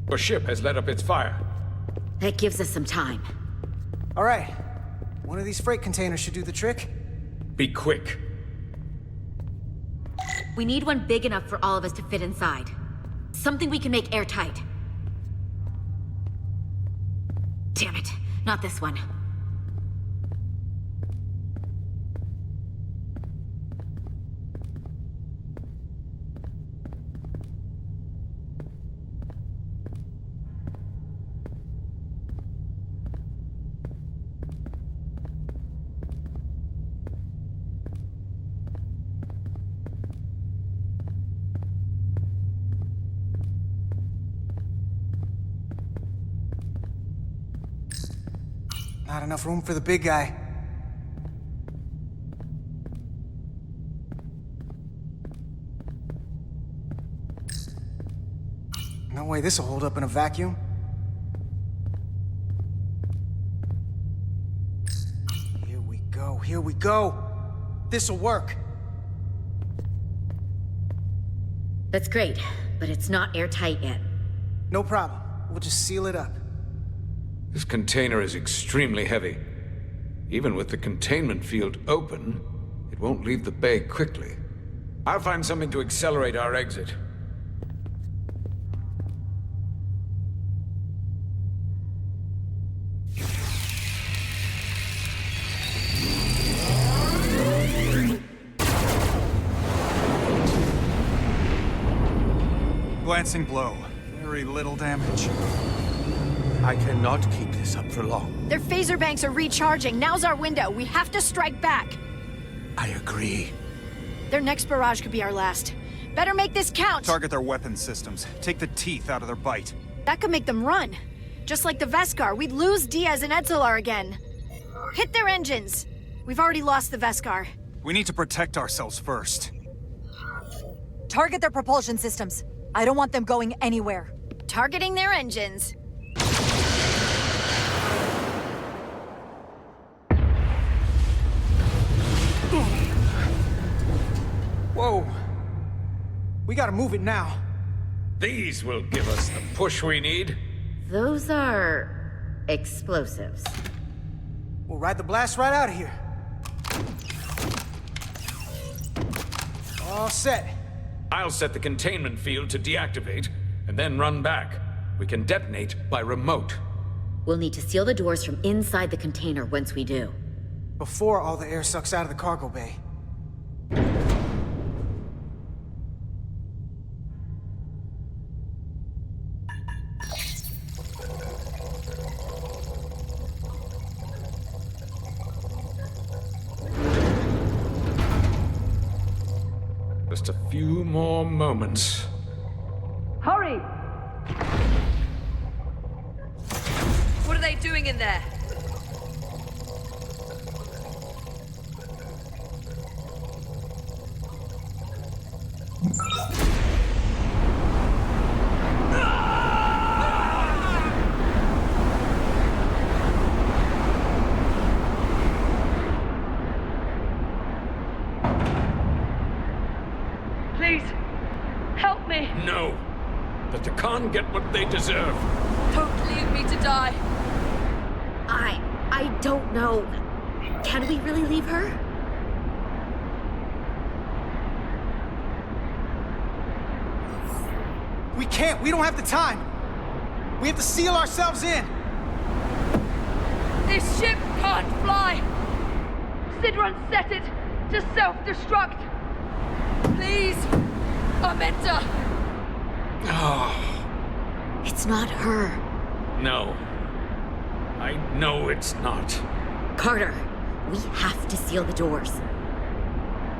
Your ship has let up its fire. That gives us some time. All right. One of these freight containers should do the trick. Be quick. We need one big enough for all of us to fit inside. Something we can make airtight. Damn it, not this one. Not enough room for the big guy. No way this'll hold up in a vacuum. Here we go. This'll work. That's great, but it's not airtight yet. No problem. We'll just seal it up. This container is extremely heavy. Even with the containment field open, it won't leave the bay quickly. I'll find something to accelerate our exit. Glancing blow. Very little damage. I cannot keep this up for long. Their phaser banks are recharging. Now's our window. We have to strike back. I agree. Their next barrage could be our last. Better make this count. Target their weapon systems. Take the teeth out of their bite. That could make them run. Just like the Veskar, we'd lose Diaz and Etzelar again. Hit their engines. We've already lost the Veskar. We need to protect ourselves first. Target their propulsion systems. I don't want them going anywhere. Targeting their engines. Whoa. We gotta move it now. These will give us the push we need. Those are explosives. We'll ride the blast right out of here. All set. I'll set the containment field to deactivate, and then run back. We can detonate by remote. We'll need to seal the doors from inside the container once we do. Before all the air sucks out of the cargo bay. Just a few more moments. Hurry! What are they doing in there? Please, help me. No. Let the Khan get what they deserve. Don't leave me to die. I don't know. Can we really leave her? We can't. We don't have the time. We have to seal ourselves in. This ship can't fly. Sidron set it to self-destruct. Please, Amenta. It's not her. No. I know it's not. Carter, we have to seal the doors.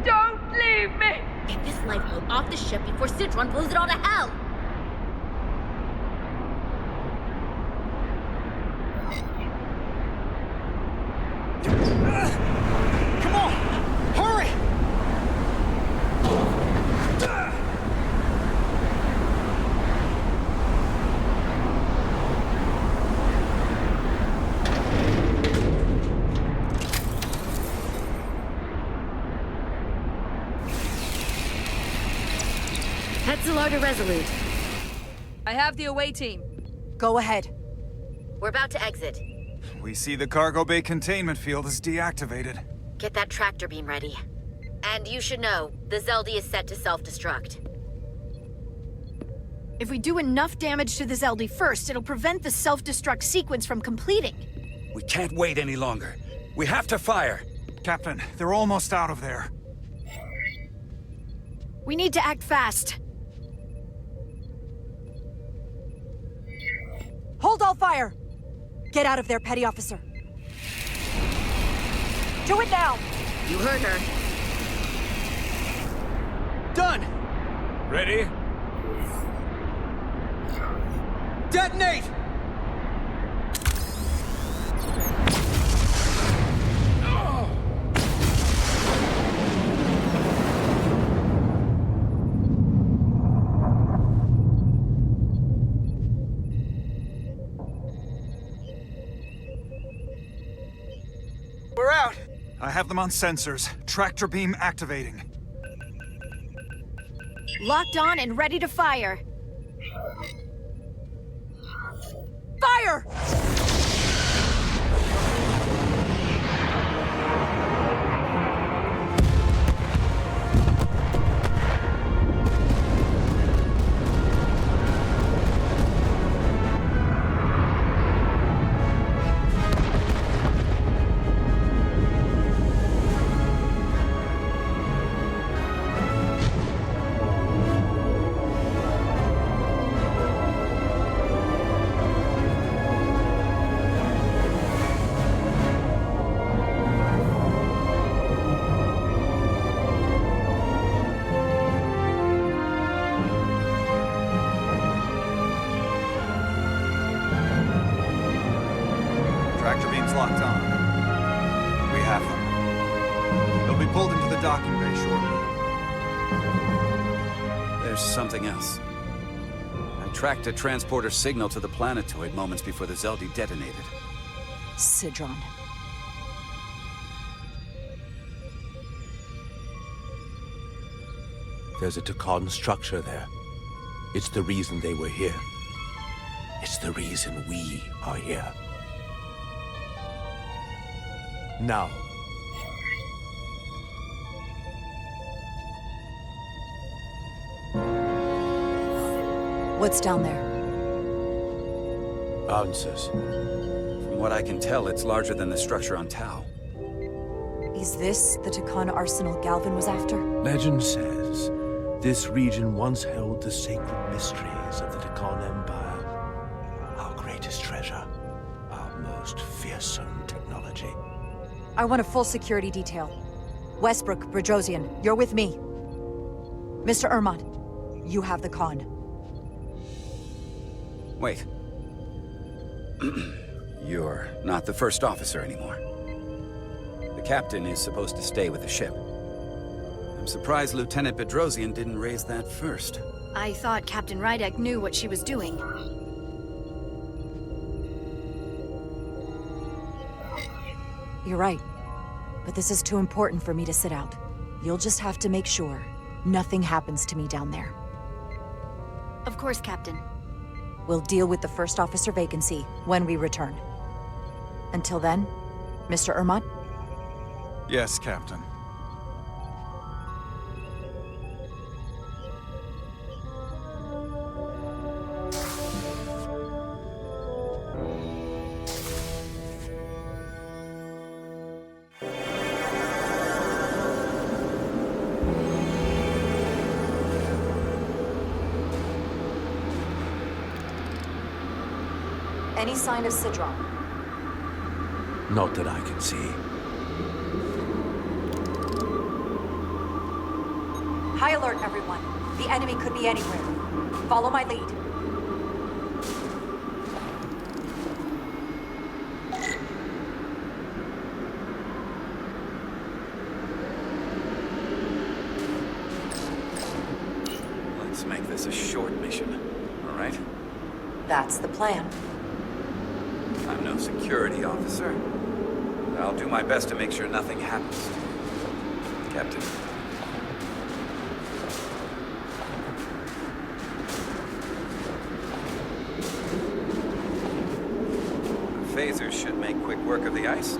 Don't leave me. Get this lifeboat off the ship before Sidron blows it all to hell! Come on! Hurry! Etzelar to Resolute. I have the away team. Go ahead. We're about to exit. We see the cargo bay containment field is deactivated. Get that tractor beam ready. And you should know, the Zeldy is set to self-destruct. If we do enough damage to the Zeldy first, it'll prevent the self-destruct sequence from completing. We can't wait any longer. We have to fire. Captain, they're almost out of there. We need to act fast. Hold all fire! Get out of there, Petty Officer. Do it now! You heard her. Done! Ready? Detonate! We're out! I have them on sensors. Tractor beam activating. Locked on and ready to fire. Fire! Tractor beam's locked on. We have them. They'll be pulled into the docking bay shortly. There's something else. I tracked a transporter signal to the planetoid moments before the Zeldy detonated. Sidron. There's a Takan structure there. It's the reason they were here. It's the reason we are here. Now. What's down there? Answers. From what I can tell, it's larger than the structure on Tau. Is this the Takan arsenal Galvin was after? Legend says this region once held the sacred mysteries of the Takan Empire. Our greatest treasure. Our most fearsome technology. I want a full security detail. Westbrook, Bredrosian, you're with me. Mr. Ermont, you have the con. Wait. You're not the first officer anymore. The captain is supposed to stay with the ship. I'm surprised Lieutenant Bedrosian didn't raise that first. I thought Captain Rydek knew what she was doing. You're right. But this is too important for me to sit out. You'll just have to make sure nothing happens to me down there. Of course, Captain. We'll deal with the first officer vacancy when we return. Until then, Mr. Ermont? Yes, Captain. Any sign of Sidron? Not that I can see. High alert, everyone. The enemy could be anywhere. Follow my lead. Let's make this a short mission, all right? That's the plan. I'm no security officer. But I'll do my best to make sure nothing happens. Captain. lasers should make quick work of the ice.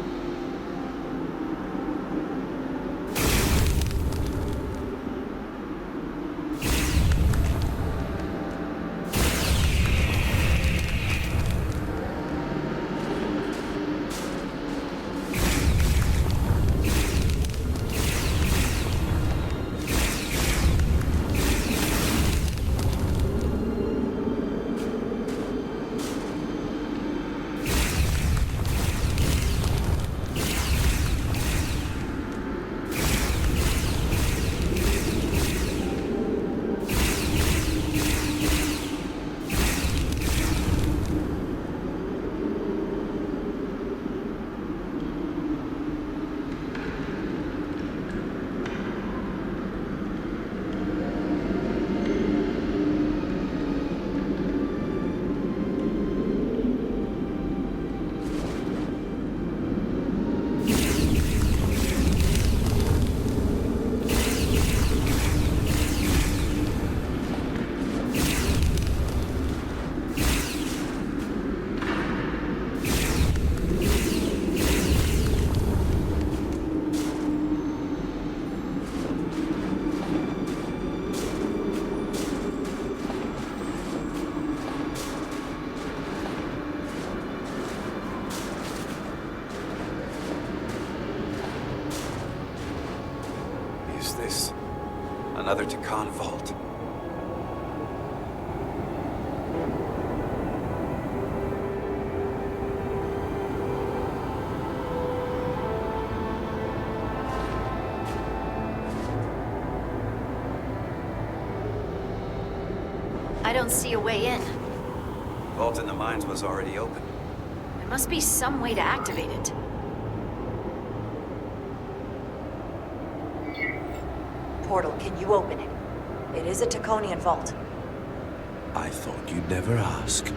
Is this another Takan vault? I don't see a way in. Vault in the mines was already open. There must be some way to activate it. Portal, can you open it? It is a Taconian vault. I thought you'd never ask.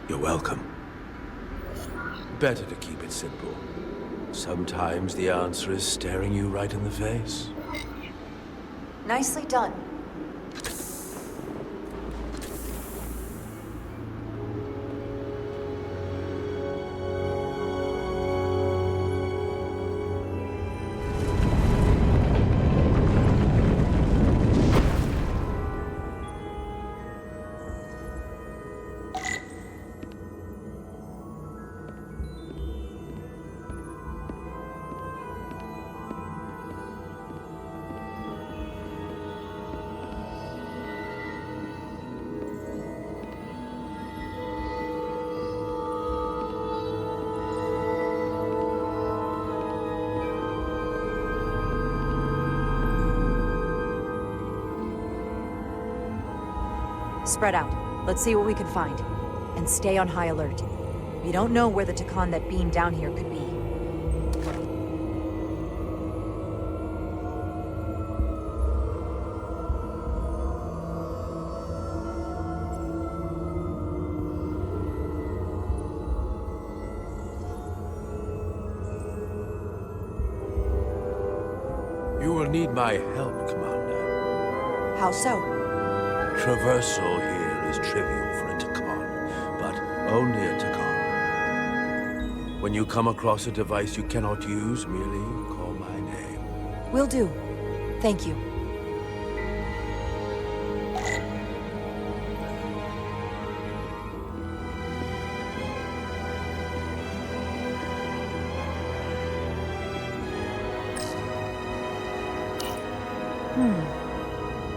You're welcome. Better to keep it simple. Sometimes the answer is staring you right in the face. Nicely done. Spread out. Let's see what we can find. And stay on high alert. We don't know where the Takan that beamed down here could be. You will need my help, Commander. How so? Traversal here is trivial for a Takan, but only a Takan. When you come across a device you cannot use, merely call my name. Will do. Thank you.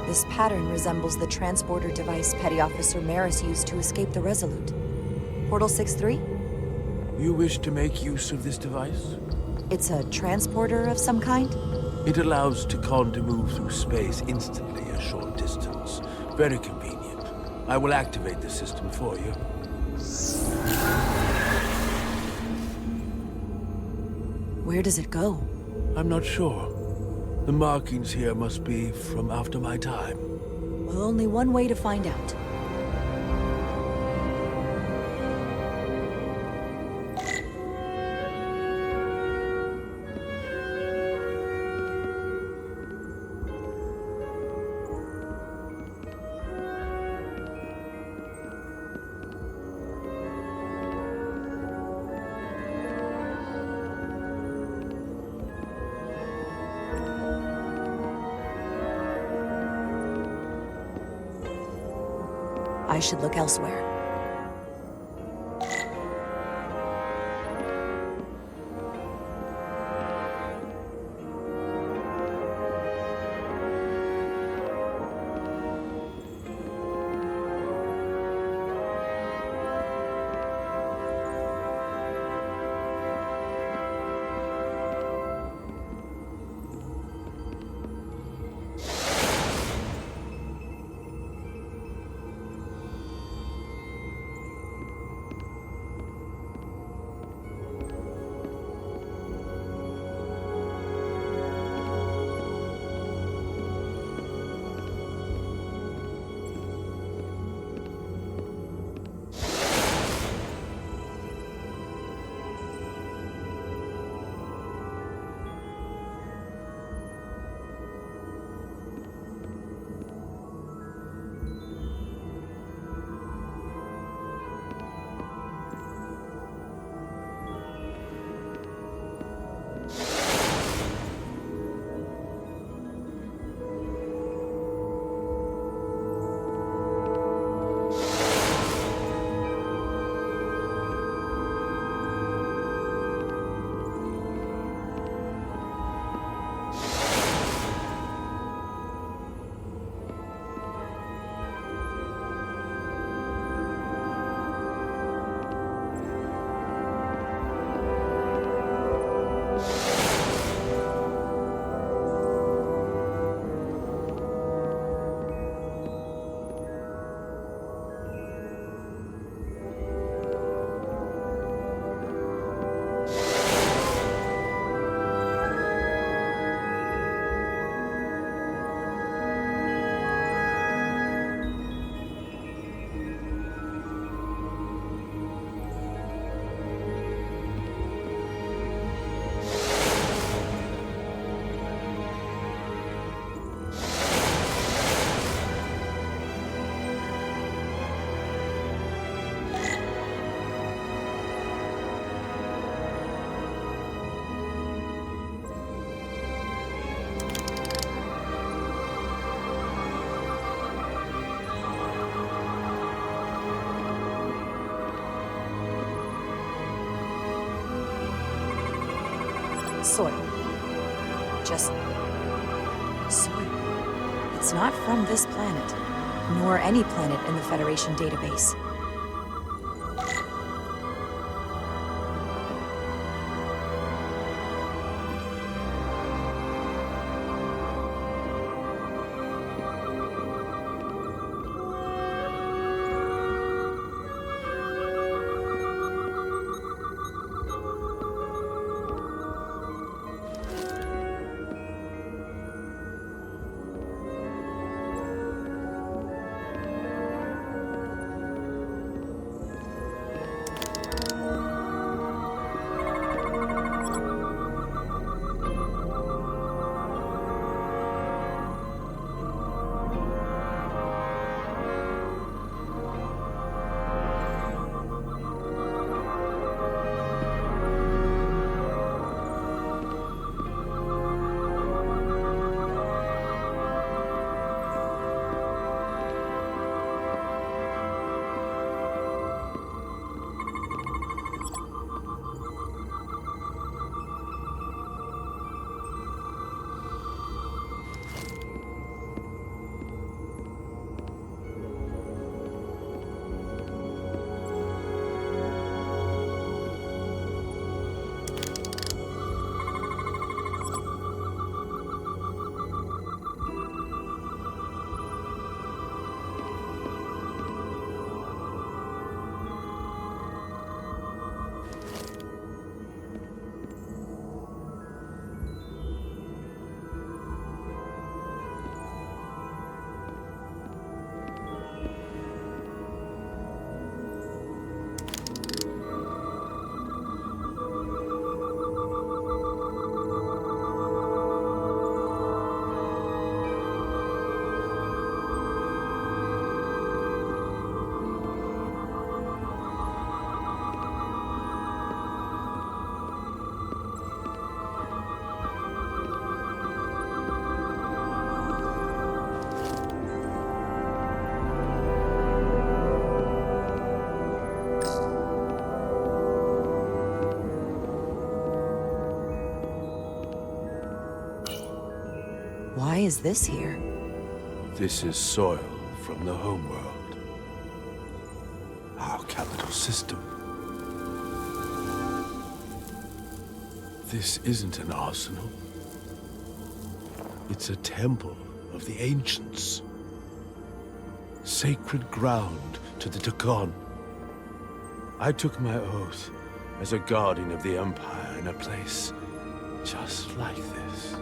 This pattern resembles the transporter device Petty Officer Maris used to escape the Resolute. Portal 6-3? You wish to make use of this device? It's a transporter of some kind? It allows Takan to move through space instantly a short distance. Very convenient. I will activate the system for you. Where does it go? I'm not sure. The markings here must be from after my time. Well, only one way to find out. I should look elsewhere. Soil. Just soil. It's not from this planet, nor any planet in the Federation database. is this here? This is soil from the homeworld. Our capital system. This isn't an arsenal. It's a temple of the ancients. Sacred ground to the Takon. I took my oath as a guardian of the Empire in a place just like this.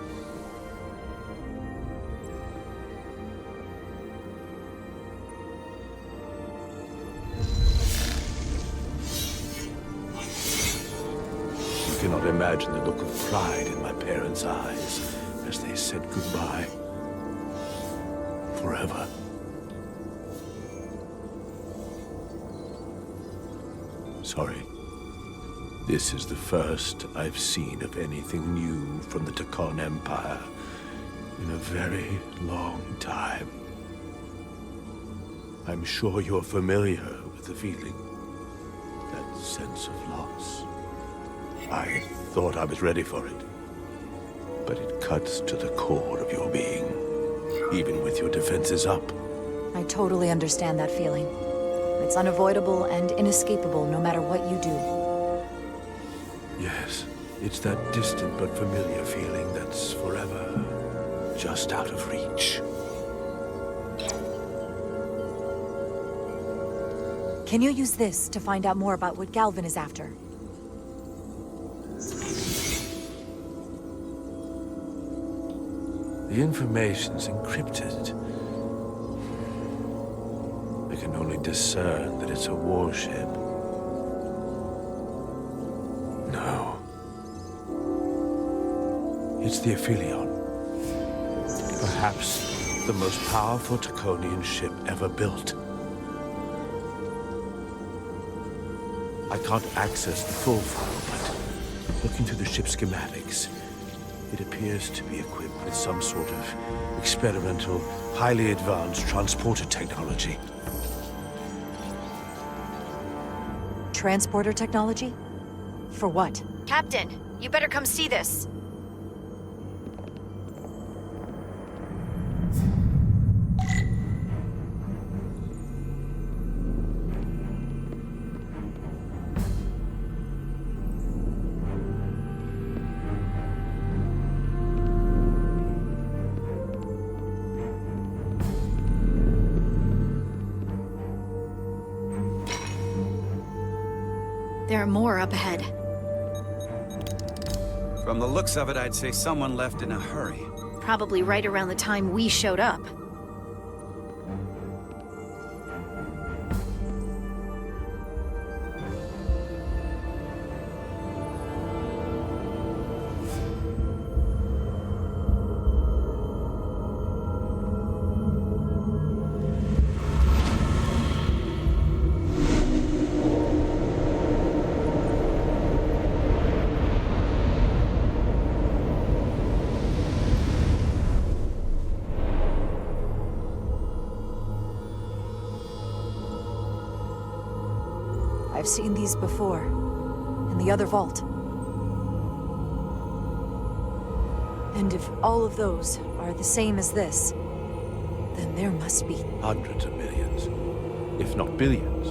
You cannot imagine the look of pride in my parents' eyes as they said goodbye. Forever. Sorry. This is the first I've seen of anything new from the Takon Empire in a very long time. I'm sure you're familiar with the feeling. That sense of loss. I thought I was ready for it. But it cuts to the core of your being, even with your defenses up. I totally understand that feeling. It's unavoidable and inescapable no matter what you do. Yes, it's that distant but familiar feeling that's forever just out of reach. Can you use this to find out more about what Galvin is after? The information's encrypted. I can only discern that it's a warship. No. It's the Aphelion. Perhaps the most powerful Takonian ship ever built. I can't access the full file, but looking through the ship's schematics, it appears to be equipped with some sort of experimental, highly advanced transporter technology. Transporter technology? For what? Captain, you better come see this. There are more up ahead. From the looks of it, I'd say someone left in a hurry. Probably right around the time we showed up. I've seen these before, in the other vault. And if all of those are the same as this, then there must be... Hundreds of millions, if not billions.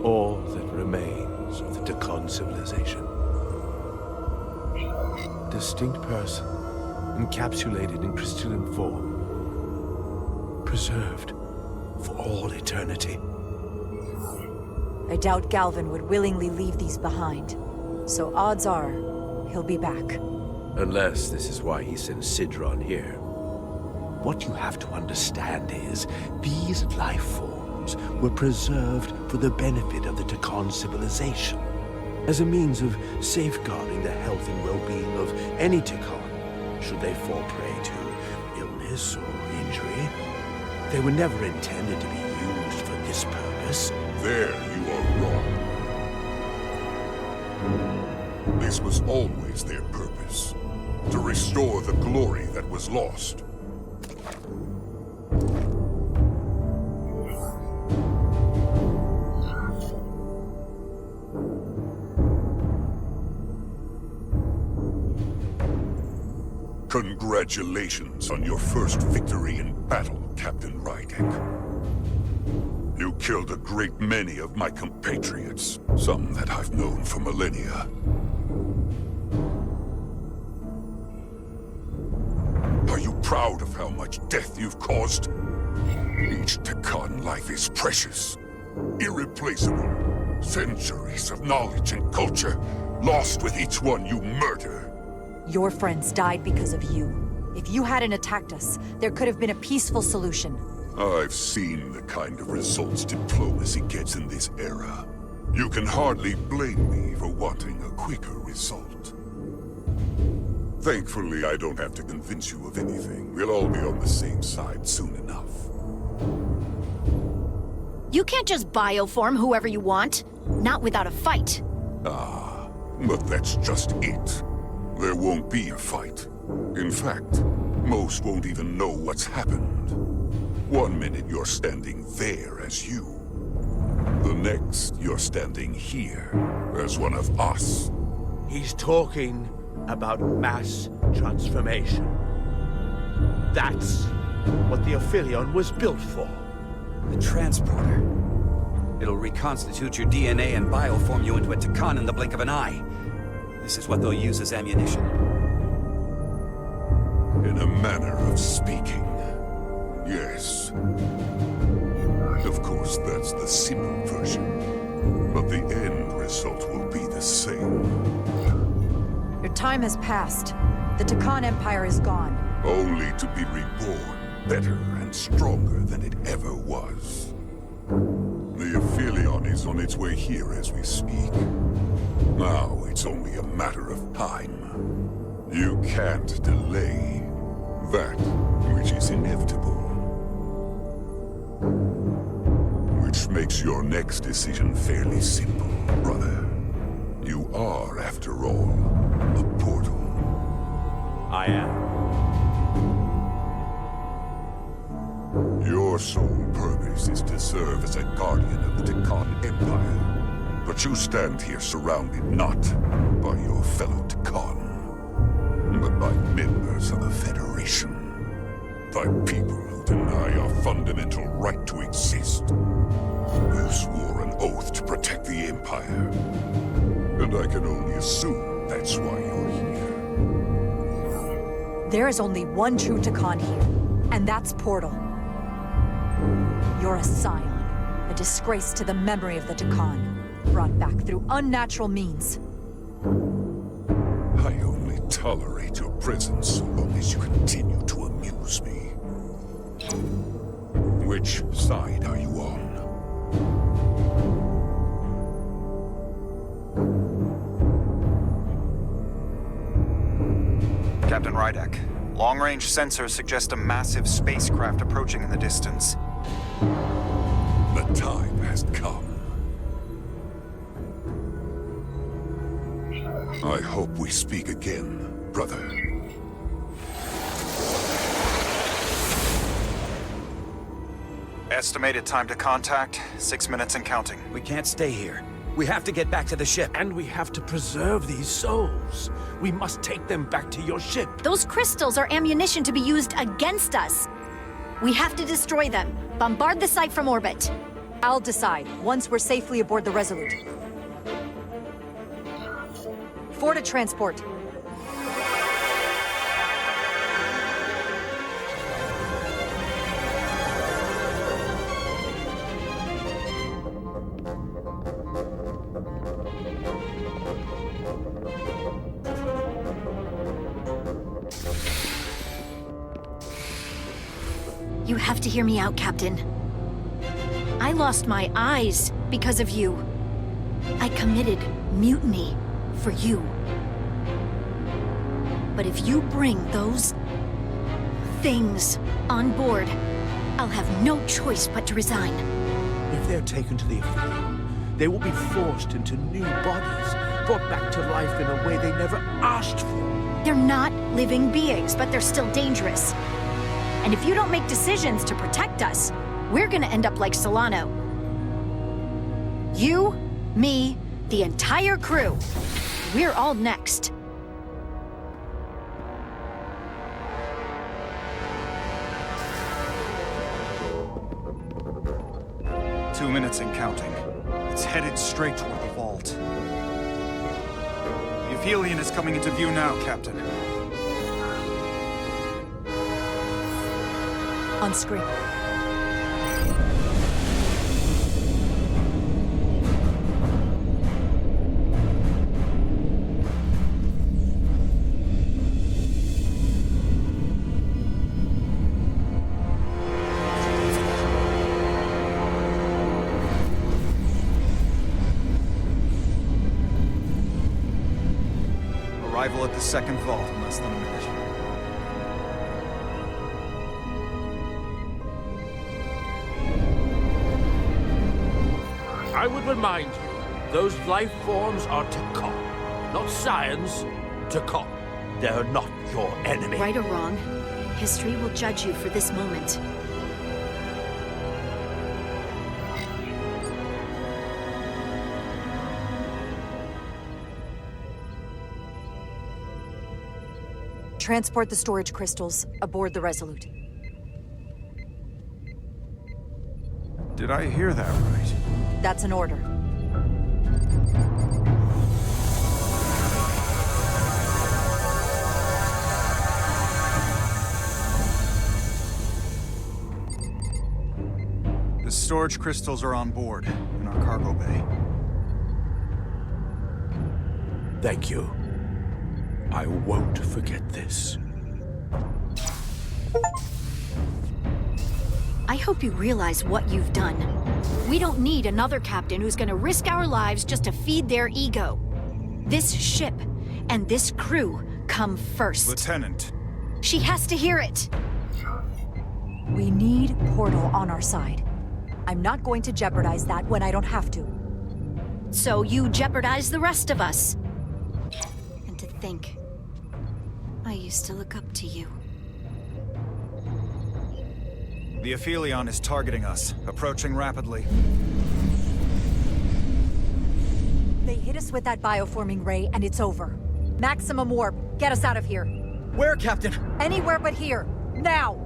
All that remains of the Takon civilization. Distinct person, encapsulated in crystalline form. Preserved for all eternity. I doubt Galvin would willingly leave these behind. So odds are, he'll be back. Unless this is why he sent Sidron here. What you have to understand is, these life forms were preserved for the benefit of the Takon civilization. As a means of safeguarding the health and well-being of any Takon, should they fall prey to illness or injury. They were never intended to be used for this purpose. There you are wrong. This was always their purpose. To restore the glory that was lost. Congratulations on your first victory in battle, Captain Rydek. You killed a great many of my compatriots, some that I've known for millennia. Are you proud of how much death you've caused? Each Takan life is precious, irreplaceable. Centuries of knowledge and culture, lost with each one you murder. Your friends died because of you. If you hadn't attacked us, there could have been a peaceful solution. I've seen the kind of results diplomacy gets in this era. You can hardly blame me for wanting a quicker result. Thankfully, I don't have to convince you of anything. We'll all be on the same side soon enough. You can't just bioform whoever you want. Not without a fight. Ah, but that's just it. There won't be a fight. In fact, most won't even know what's happened. One minute you're standing there as you. The next, you're standing here as one of us. He's talking about mass transformation. That's what the Aphelion was built for. The transporter. It'll reconstitute your DNA and bioform you into a Takan in the blink of an eye. This is what they'll use as ammunition. In a manner of speaking, yes. Of course, that's the simple version. But the end result will be the same. Your time has passed. The Takan Empire is gone. Only to be reborn, better and stronger than it ever was. The Aphelion is on its way here as we speak. Now it's only a matter of time. You can't delay that which is inevitable. Which makes your next decision fairly simple, brother. You are, after all, a portal. I am. Your sole purpose is to serve as a guardian of the Takan Empire. But you stand here surrounded not by your fellow Takan, but by members of the Federation. By people who deny our fundamental right to exist. You swore an oath to protect the Empire. And I can only assume that's why you're here. There is only one true Takan here, and that's Portal. You're a scion, a disgrace to the memory of the Takan, brought back through unnatural means. I only tolerate your presence so long as you continue to amuse me. Which side are you on? Captain Rydek, long-range sensors suggest a massive spacecraft approaching in the distance. The time has come. I hope we speak again, brother. Estimated time to contact, 6 minutes and counting. We can't stay here. We have to get back to the ship. And we have to preserve these souls. We must take them back to your ship. Those crystals are ammunition to be used against us. We have to destroy them. Bombard the site from orbit. I'll decide, once we're safely aboard the Resolute. Forward to transport. You have to hear me out, Captain. I lost my eyes because of you. I committed mutiny for you. But if you bring those things on board, I'll have no choice but to resign. If they're taken to the Aphelion, they will be forced into new bodies, brought back to life in a way they never asked for. They're not living beings, but they're still dangerous. And if you don't make decisions to protect us, we're gonna end up like Solano. You, me, the entire crew. We're all next. 2 minutes and counting. It's headed straight toward the vault. The Aphelion is coming into view now, Captain. On screen. Arrival at the second vault in less than a minute. I would remind you, those life forms are Takon, not science. Takon. They're not your enemy. Right or wrong, history will judge you for this moment. Transport the storage crystals aboard the Resolute. Did I hear that right? That's an order. The storage crystals are on board in our cargo bay. Thank you. I won't forget this. I hope you realize what you've done. We don't need another captain who's gonna risk our lives just to feed their ego. This ship and this crew come first. Lieutenant. She has to hear it. We need Portal on our side. I'm not going to jeopardize that when I don't have to. So you jeopardize the rest of us. And to think, I used to look up to you. The Aphelion is targeting us, approaching rapidly. They hit us with that bioforming ray, and it's over. Maximum warp. Get us out of here. Where, Captain? Anywhere but here. Now!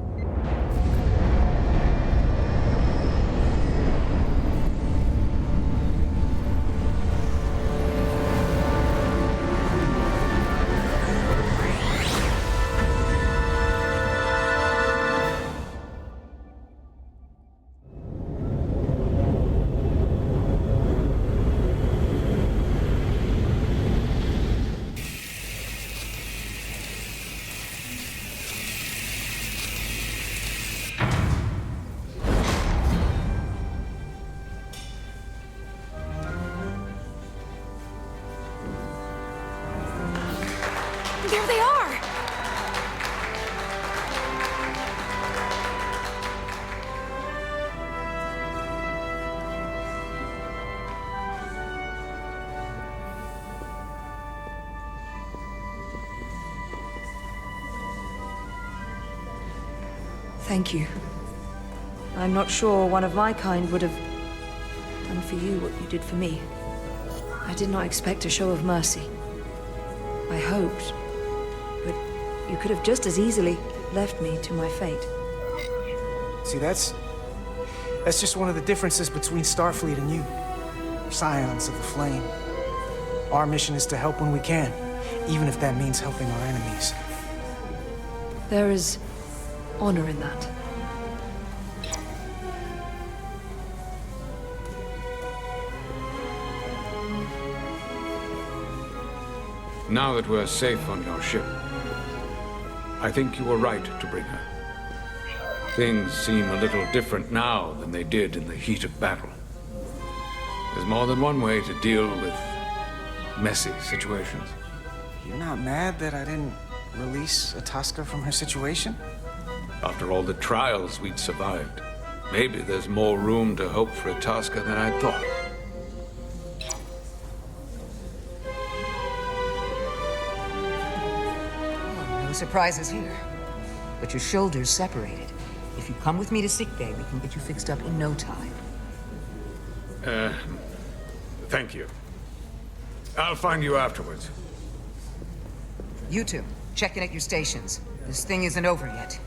There they are! Thank you. I'm not sure one of my kind would have done for you what you did for me. I did not expect a show of mercy. I hoped, but you could have just as easily left me to my fate. See, that's just one of the differences between Starfleet and you. Scions of the Flame. Our mission is to help when we can, even if that means helping our enemies. There is honor in that. Now that we're safe on your ship, I think you were right to bring her. Things seem a little different now than they did in the heat of battle. There's more than one way to deal with messy situations. You're not mad that I didn't release Atasca from her situation? After all the trials we'd survived, maybe there's more room to hope for Atasca than I thought. No surprises here. But your shoulders separated. If you come with me to sickbay, we can get you fixed up in no time. Thank you. I'll find you afterwards. You two, check in at your stations. This thing isn't over yet.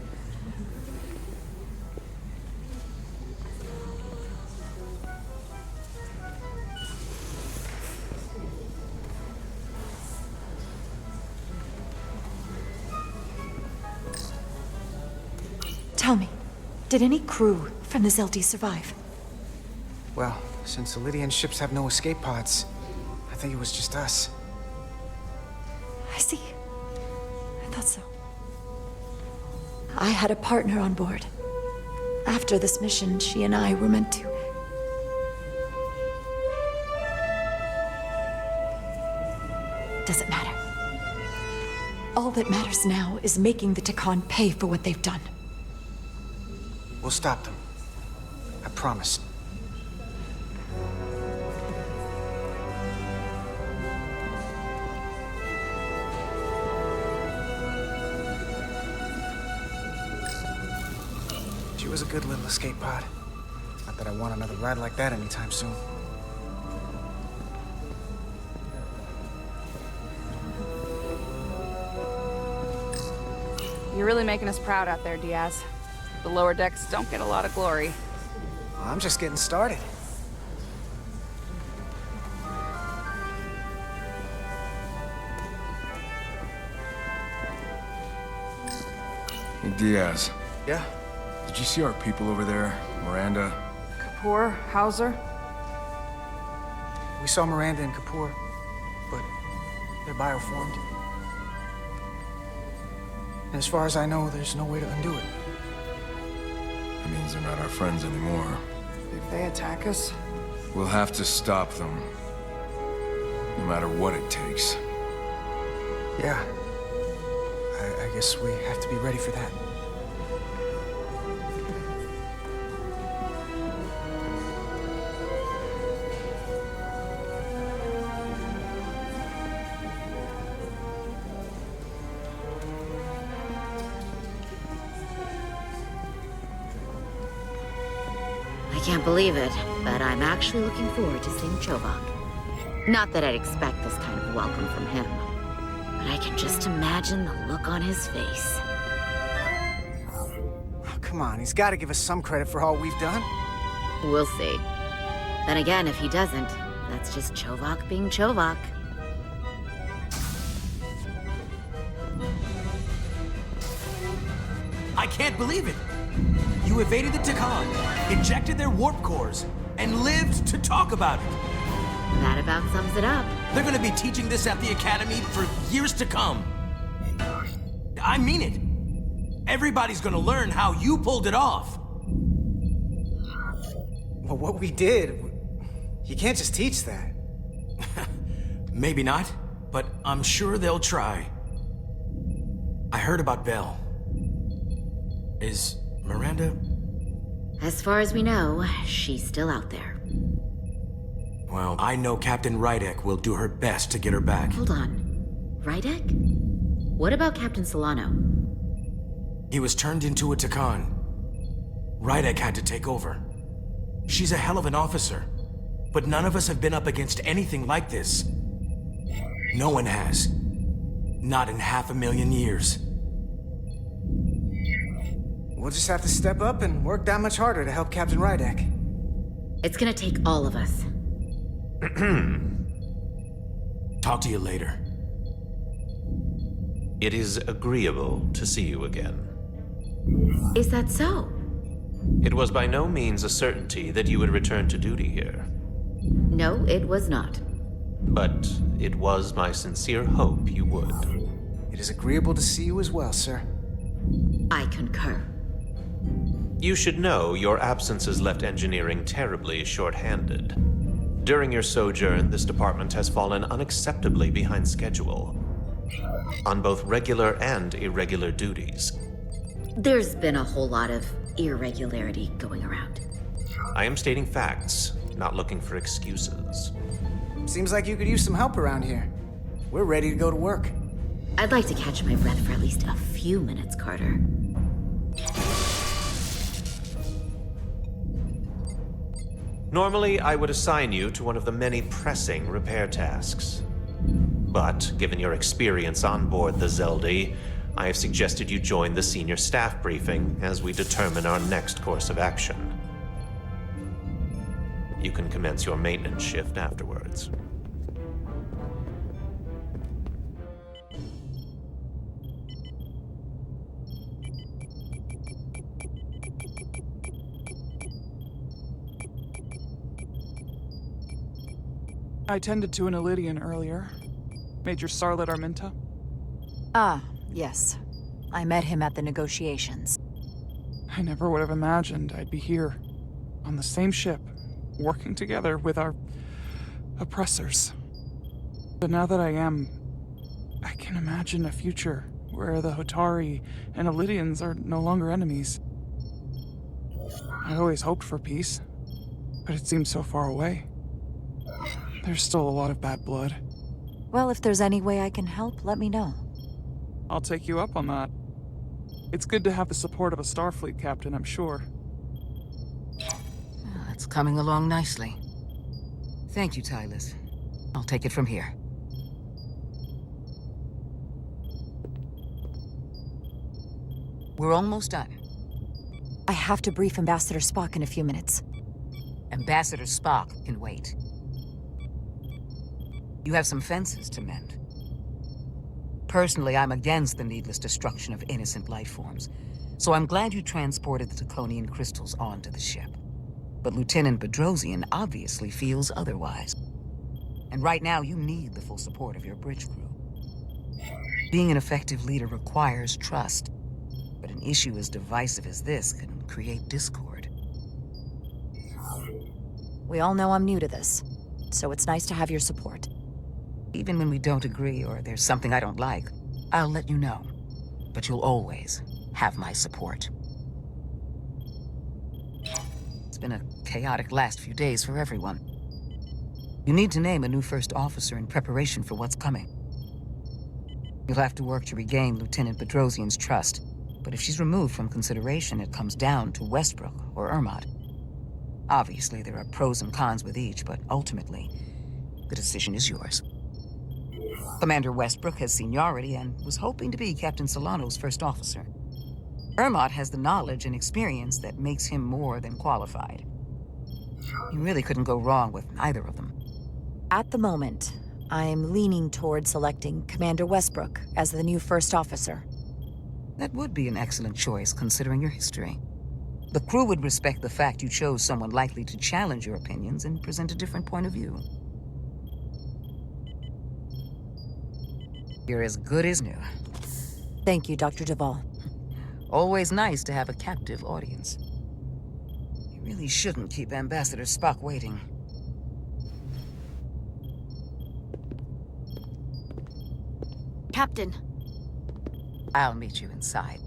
Did any crew from the Zeldi survive? Well, since the Lydian ships have no escape pods, I think it was just us. I see. I thought so. I had a partner on board. After this mission, she and I were meant to. Doesn't matter. All that matters now is making the Takan pay for what they've done. We'll stop them. I promise. She was a good little escape pod. Not that I want another ride like that anytime soon. You're really making us proud out there, Diaz. The lower decks don't get a lot of glory. I'm just getting started. Hey, Diaz. Yeah? Did you see our people over there? Miranda? Kapoor, Hauser? We saw Miranda and Kapoor, but they're bioformed. And as far as I know, there's no way to undo it. That means they're not our friends anymore. If they attack us? We'll have to stop them. No matter what it takes. Yeah. I guess we have to be ready for that. I can't believe it, but I'm actually looking forward to seeing Chovak. Not that I'd expect this kind of welcome from him, but I can just imagine the look on his face. Oh, come on, he's got to give us some credit for all we've done. We'll see. Then again, if he doesn't, that's just Chovak being Chovak. I can't believe it! You evaded the Takan, ejected their warp cores, and lived to talk about it! That about sums it up. They're gonna be teaching this at the Academy for years to come. I mean it. Everybody's gonna learn how you pulled it off. Well, what we did, you can't just teach that. Maybe not, but I'm sure they'll try. I heard about Belle. Is Miranda? As far as we know, she's still out there. Well, I know Captain Rydek will do her best to get her back. Hold on. Rydek? What about Captain Solano? He was turned into a Takan. Rydek had to take over. She's a hell of an officer, but none of us have been up against anything like this. No one has. Not in 500,000 years. We'll just have to step up and work that much harder to help Captain Rydek. It's gonna take all of us. Talk to you later. It is agreeable to see you again. Is that so? It was by no means a certainty that you would return to duty here. No, it was not. But it was my sincere hope you would. It is agreeable to see you as well, sir. I concur. You should know your absence has left engineering terribly short-handed. During your sojourn, this department has fallen unacceptably behind schedule on both regular and irregular duties. There's been a whole lot of irregularity going around. I am stating facts, not looking for excuses. Seems like you could use some help around here. We're ready to go to work. I'd like to catch my breath for at least a few minutes, Carter. Normally, I would assign you to one of the many pressing repair tasks. But, given your experience on board the Zeldi, I have suggested you join the senior staff briefing as we determine our next course of action. You can commence your maintenance shift afterwards. I tended to an Elydian earlier. Major Starlet Arminta. Ah, yes. I met him at the negotiations. I never would have imagined I'd be here, on the same ship, working together with our oppressors. But now that I am, I can imagine a future where the Hotari and Elydians are no longer enemies. I always hoped for peace, but it seems so far away. There's still a lot of bad blood. Well, if there's any way I can help, let me know. I'll take you up on that. It's good to have the support of a Starfleet captain, I'm sure. It's coming along nicely. Thank you, Tylus. I'll take it from here. We're almost done. I have to brief Ambassador Spock in a few minutes. Ambassador Spock can wait. You have some fences to mend. Personally, I'm against the needless destruction of innocent life forms, so I'm glad you transported the Taconian crystals onto the ship. But Lieutenant Bedrosian obviously feels otherwise. And right now, you need the full support of your bridge crew. Being an effective leader requires trust, but an issue as divisive as this can create discord. We all know I'm new to this, so it's nice to have your support. Even when we don't agree or there's something I don't like, I'll let you know. But you'll always have my support. It's been a chaotic last few days for everyone. You need to name a new first officer in preparation for what's coming. You'll have to work to regain Lieutenant Bedrosian's trust, but if she's removed from consideration, it comes down to Westbrook or Ermot. Obviously, there are pros and cons with each, but ultimately, the decision is yours. Commander Westbrook has seniority and was hoping to be Captain Solano's first officer. Ermot has the knowledge and experience that makes him more than qualified. You really couldn't go wrong with either of them. At the moment, I'm leaning toward selecting Commander Westbrook as the new first officer. That would be an excellent choice, considering your history. The crew would respect the fact you chose someone likely to challenge your opinions and present a different point of view. You're as good as new. Thank you, Dr. Duvall. Always nice to have a captive audience. You really shouldn't keep Ambassador Spock waiting. Captain. I'll meet you inside.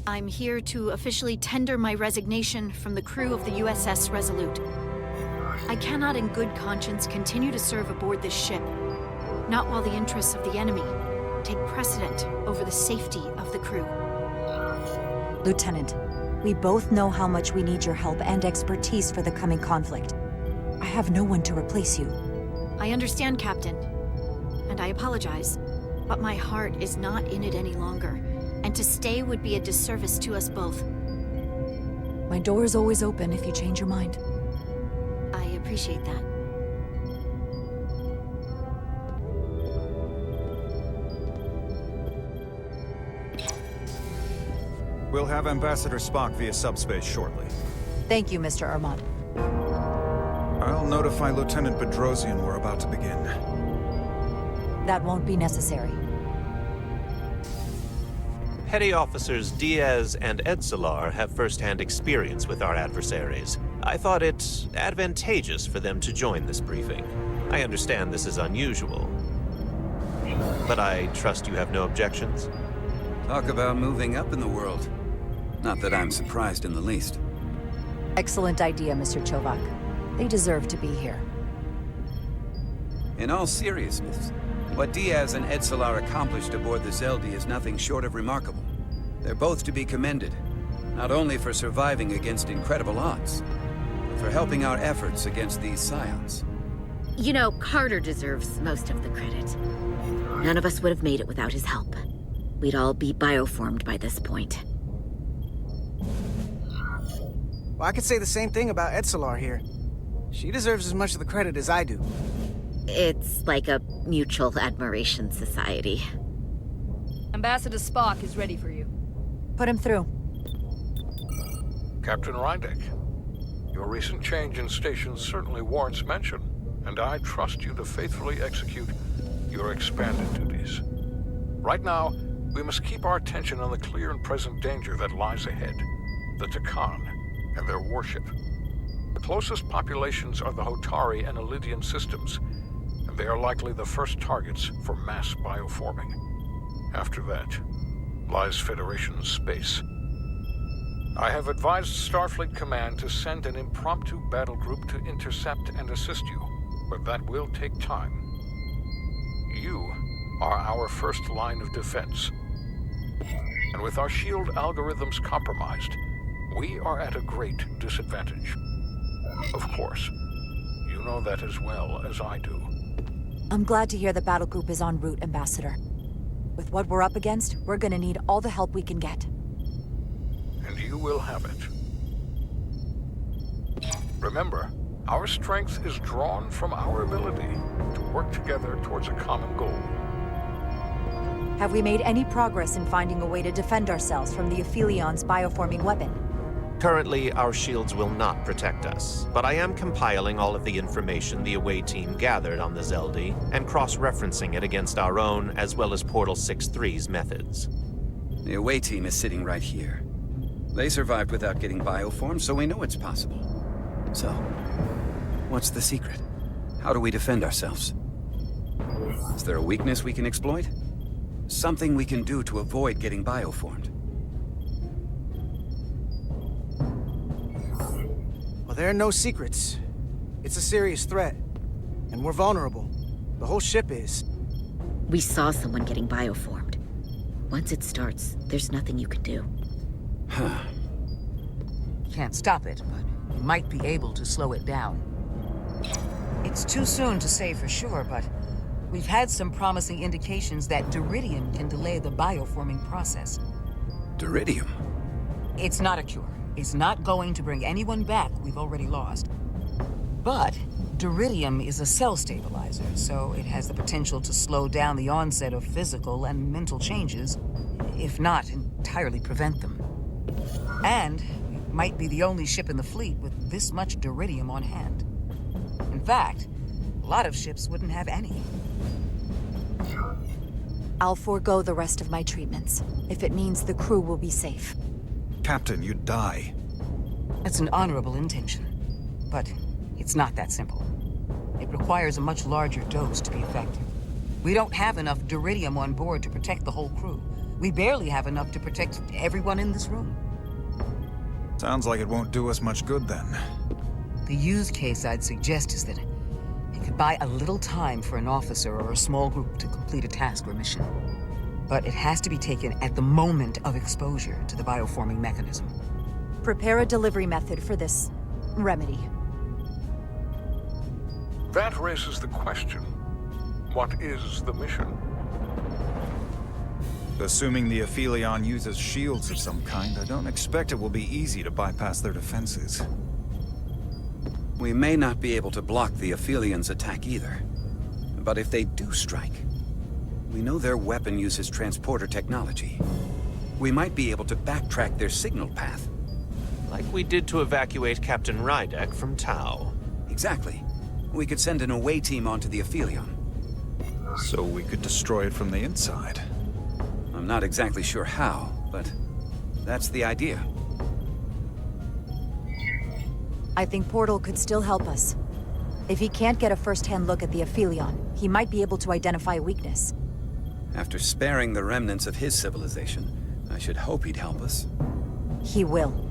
I'm here to officially tender my resignation from the crew of the USS Resolute. I cannot in good conscience continue to serve aboard this ship, not while the interests of the enemy take precedent over the safety of the crew. Lieutenant, we both know how much we need your help and expertise for the coming conflict. I have no one to replace you. I understand, Captain, and I apologize, but my heart is not in it any longer, and to stay would be a disservice to us both. My door is always open if you change your mind. I appreciate that. We'll have Ambassador Spock via subspace shortly. Thank you, Mr. Ermot. I'll notify Lieutenant Bedrosian we're about to begin. That won't be necessary. Petty Officers Diaz and Edsalar have first-hand experience with our adversaries. I thought it advantageous for them to join this briefing. I understand this is unusual, but I trust you have no objections? Talk about moving up in the world. Not that I'm surprised in the least. Excellent idea, Mr. Chovak. They deserve to be here. In all seriousness, what Diaz and Edsalar accomplished aboard the Zeldi is nothing short of remarkable. They're both to be commended, not only for surviving against incredible odds, but for helping our efforts against these scions. You know, Carter deserves most of the credit. None of us would have made it without his help. We'd all be bioformed by this point. Well, I could say the same thing about Edsalar here. She deserves as much of the credit as I do. It's like a mutual admiration society. Ambassador Spock is ready for you. Put him through. Captain Reindeck. Your recent change in station certainly warrants mention, and I trust you to faithfully execute your expanded duties. Right now, we must keep our attention on the clear and present danger that lies ahead, the Takan and their warship. The closest populations are the Hotari and Elydian systems, and they are likely the first targets for mass bioforming. After that, lies Federation space. I have advised Starfleet Command to send an impromptu battle group to intercept and assist you, but that will take time. You are our first line of defense. And with our shield algorithms compromised, we are at a great disadvantage. Of course, you know that as well as I do. I'm glad to hear the battle group is en route, Ambassador. With what we're up against, we're gonna need all the help we can get. And you will have it. Remember, our strength is drawn from our ability to work together towards a common goal. Have we made any progress in finding a way to defend ourselves from the Aphilion's bioforming weapon? Currently, our shields will not protect us, but I am compiling all of the information the away team gathered on the Zeldi and cross-referencing it against our own as well as Portal 6-3's methods. The away team is sitting right here. They survived without getting bioformed, so we know it's possible. So, what's the secret? How do we defend ourselves? Is there a weakness we can exploit? Something we can do to avoid getting bioformed? Well, there are no secrets. It's a serious threat. And we're vulnerable. The whole ship is. We saw someone getting bioformed. Once it starts, there's nothing you can do. Can't stop it, but you might be able to slow it down. It's too soon to say for sure, but we've had some promising indications that Duridium can delay the bioforming process. Duridium? It's not a cure. It's not going to bring anyone back we've already lost. But Duridium is a cell stabilizer, so it has the potential to slow down the onset of physical and mental changes, if not entirely prevent them. And it might be the only ship in the fleet with this much Duridium on hand. In fact, a lot of ships wouldn't have any. I'll forego the rest of my treatments, if it means the crew will be safe. Captain, you'd die. That's an honorable intention, but it's not that simple. It requires a much larger dose to be effective. We don't have enough Duridium on board to protect the whole crew. We barely have enough to protect everyone in this room. Sounds like it won't do us much good then. The use case I'd suggest is that it could buy a little time for an officer or a small group to complete a task or mission. But it has to be taken at the moment of exposure to the bioforming mechanism. Prepare a delivery method for this remedy. That raises the question, what is the mission? Assuming the Aphelion uses shields of some kind, I don't expect it will be easy to bypass their defenses. We may not be able to block the Aphelions' attack either. But if they do strike, we know their weapon uses transporter technology. We might be able to backtrack their signal path. Like we did to evacuate Captain Rydek from Tau. Exactly. We could send an away team onto the Aphelion. So we could destroy it from the inside. I'm not exactly sure how, but that's the idea. I think Portal could still help us. If he can't get a first-hand look at the Aphelion, he might be able to identify a weakness. After sparing the remnants of his civilization, I should hope he'd help us. He will.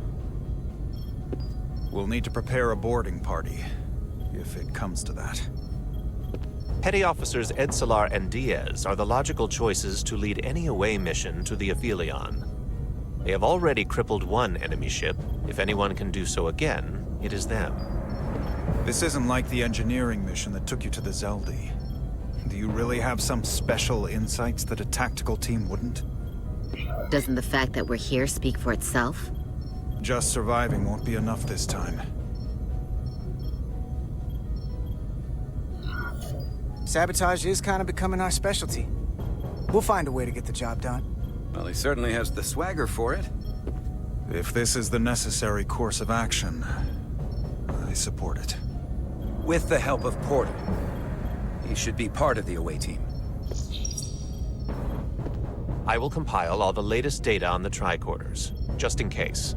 We'll need to prepare a boarding party, if it comes to that. Petty Officers Edsalar and Diaz are the logical choices to lead any away mission to the Aphelion. They have already crippled one enemy ship. If anyone can do so again, it is them. This isn't like the engineering mission that took you to the Zeldi. Do you really have some special insights that a tactical team wouldn't? Doesn't the fact that we're here speak for itself? Just surviving won't be enough this time. Sabotage is kind of becoming our specialty. We'll find a way to get the job done. Well, he certainly has the swagger for it. If this is the necessary course of action, I support it. With the help of Portal. He should be part of the away team. I will compile all the latest data on the tricorders, just in case.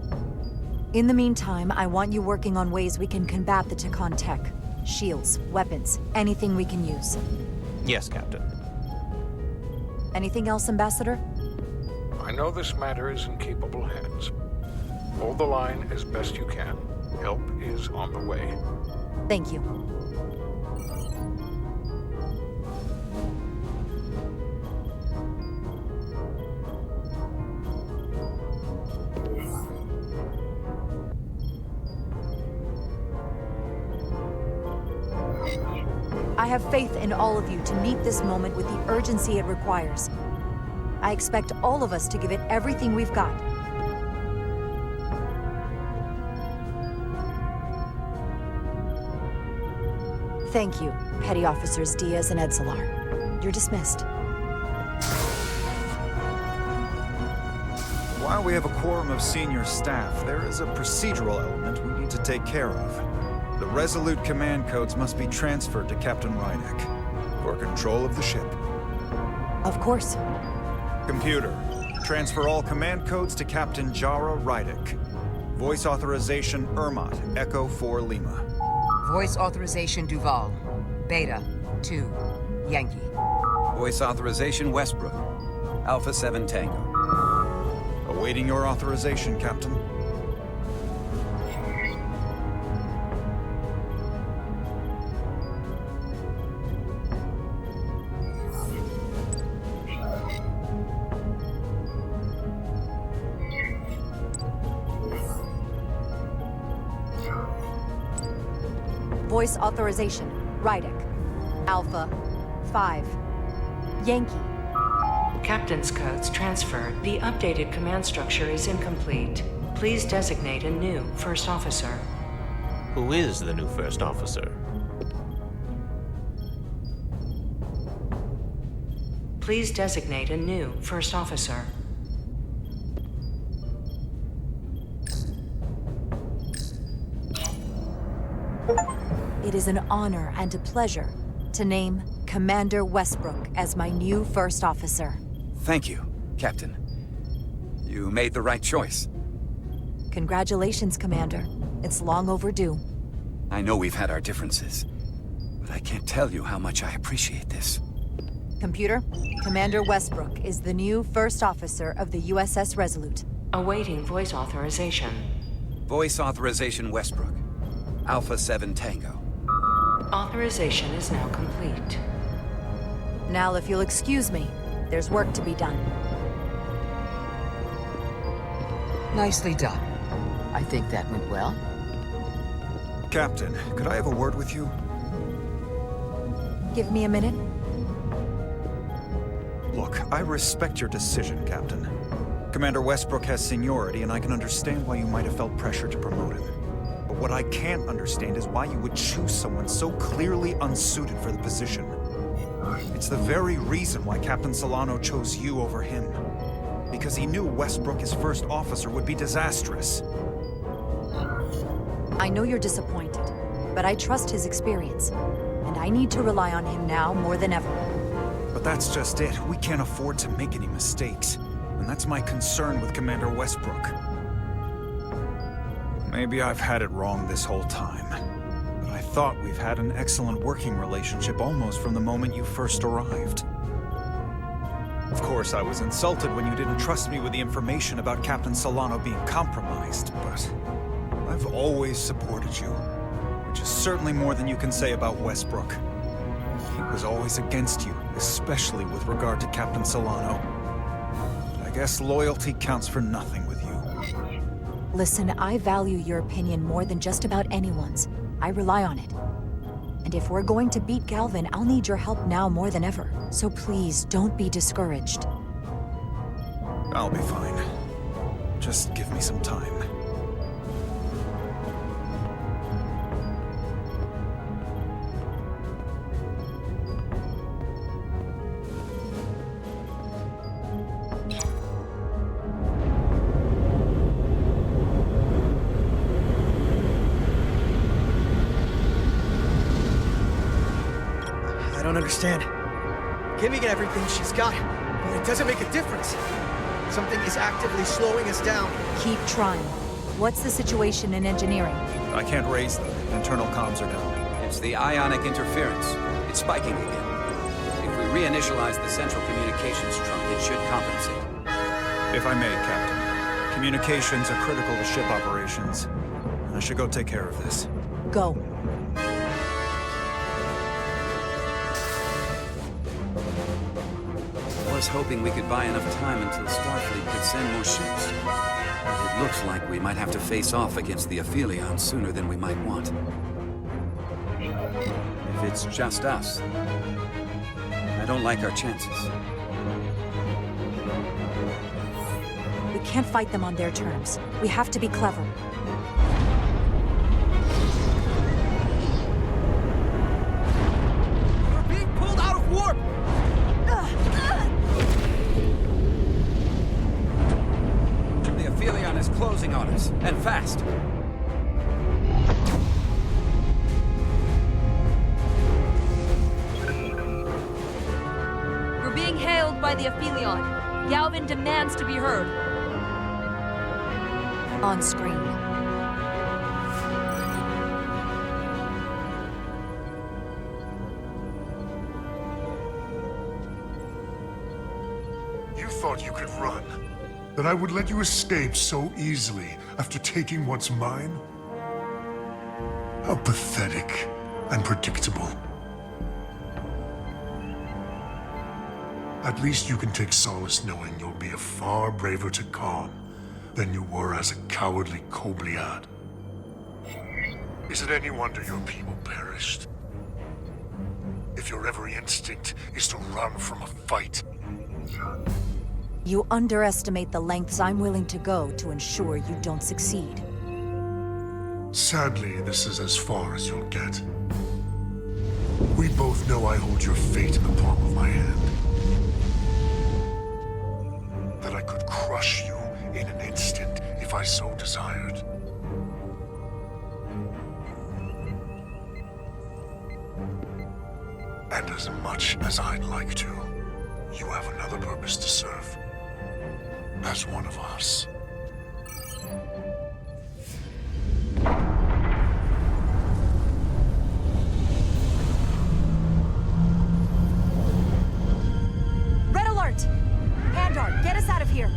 In the meantime, I want you working on ways we can combat the Takan tech. Shields, weapons, anything we can use. Yes, Captain. Anything else, Ambassador? I know this matter is in capable hands. Hold the line as best you can. Help is on the way. Thank you. I have faith in all of you to meet this moment with the urgency it requires. I expect all of us to give it everything we've got. Thank you, Petty Officers Diaz and Edsalar. You're dismissed. While we have a quorum of senior staff, there is a procedural element we need to take care of. The Resolute command codes must be transferred to Captain Rydek for control of the ship. Of course. Computer, transfer all command codes to Captain Jara Rydek. Voice authorization Ermot, Echo 4 Lima. Voice authorization Duval. Beta 2 Yankee. Voice authorization Westbrook. Alpha 7 Tango. Awaiting your authorization, Captain. Voice authorization, Rydek. Alpha 5 Yankee. Captain's codes transferred. The updated command structure is incomplete. Please designate a new first officer. Who is the new first officer? Please designate a new first officer. It is an honor and a pleasure to name Commander Westbrook as my new first officer. Thank you, Captain. You made the right choice. Congratulations, Commander. It's long overdue. I know we've had our differences, but I can't tell you how much I appreciate this. Computer, Commander Westbrook is the new first officer of the USS Resolute. Awaiting voice authorization. Voice authorization Westbrook. Alpha 7 Tango. Authorization is now complete. Now, if you'll excuse me, there's work to be done. Nicely done. I think that went well. Captain, could I have a word with you? Give me a minute. Look, I respect your decision, Captain. Commander Westbrook has seniority, and I can understand why you might have felt pressure to promote him. But what I can't understand is why you would choose someone so clearly unsuited for the position. It's the very reason why Captain Solano chose you over him. Because he knew Westbrook as first officer would be disastrous. I know you're disappointed, but I trust his experience. And I need to rely on him now more than ever. But that's just it. We can't afford to make any mistakes. And that's my concern with Commander Westbrook. Maybe I've had it wrong this whole time. But I thought we've had an excellent working relationship almost from the moment you first arrived. Of course, I was insulted when you didn't trust me with the information about Captain Solano being compromised, but I've always supported you, which is certainly more than you can say about Westbrook. He was always against you, especially with regard to Captain Solano. But I guess loyalty counts for nothing with you. Listen, I value your opinion more than just about anyone's. I rely on it. And if we're going to beat Galvin, I'll need your help now more than ever. So please, don't be discouraged. I'll be fine. Just give me some time. understand. Kimmy got everything she's got, but it doesn't make a difference. Something is actively slowing us down. Keep trying. What's the situation in engineering? I can't raise them. Internal comms are down. It's the ionic interference. It's spiking again. If we reinitialize the central communications trunk, it should compensate. If I may, Captain. Communications are critical to ship operations. I should go take care of this. Go. I was hoping we could buy enough time until Starfleet could send more ships. But it looks like we might have to face off against the Aphelion sooner than we might want. If it's just us, I don't like our chances. We can't fight them on their terms. We have to be clever. We're being pulled out of warp! The Aphelion is closing on us, and fast. We're being hailed by the Aphelion. Galvin demands to be heard. On screen. You thought you could run? That I would let you escape so easily after taking what's mine? How pathetic and predictable. At least you can take solace knowing you'll be a far braver Takan than you were as a cowardly Kobliad. Is it any wonder your people perished? If your every instinct is to run from a fight. You underestimate the lengths I'm willing to go to ensure you don't succeed. Sadly, this is as far as you'll get. We both know I hold your fate in the palm of my hand. That I could crush you in an instant if I so desired. And as much as I'd like to, you have another purpose to serve. As one of us. Red alert! Pandar, get us out of here!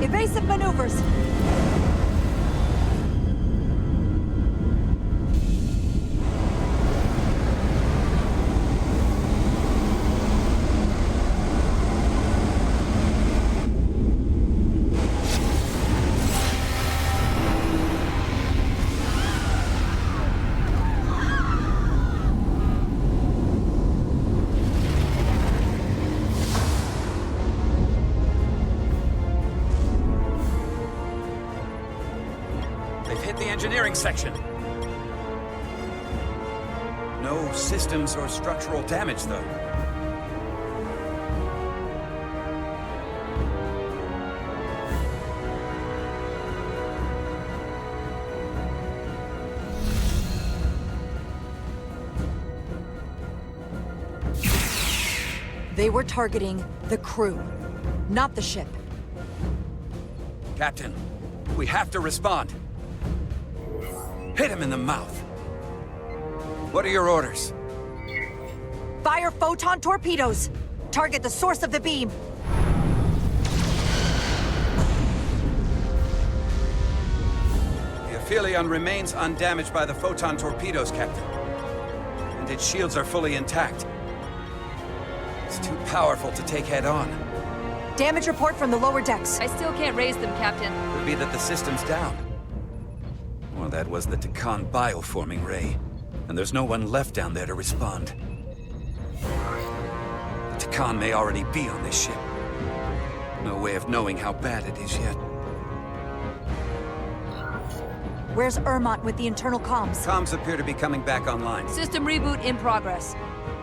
Evasive maneuvers! Engineering section. No systems or structural damage, though. They were targeting the crew, not the ship. Captain, we have to respond. Hit him in the mouth. What are your orders? Fire photon torpedoes! Target the source of the beam! The Aphelion remains undamaged by the photon torpedoes, Captain. And its shields are fully intact. It's too powerful to take head-on. Damage report from the lower decks. I still can't raise them, Captain. Could be that the system's down. Or that was the Takan bioforming ray. And there's no one left down there to respond. The Takan may already be on this ship. No way of knowing how bad it is yet. Where's Ermont with the internal comms? Comms appear to be coming back online. System reboot in progress.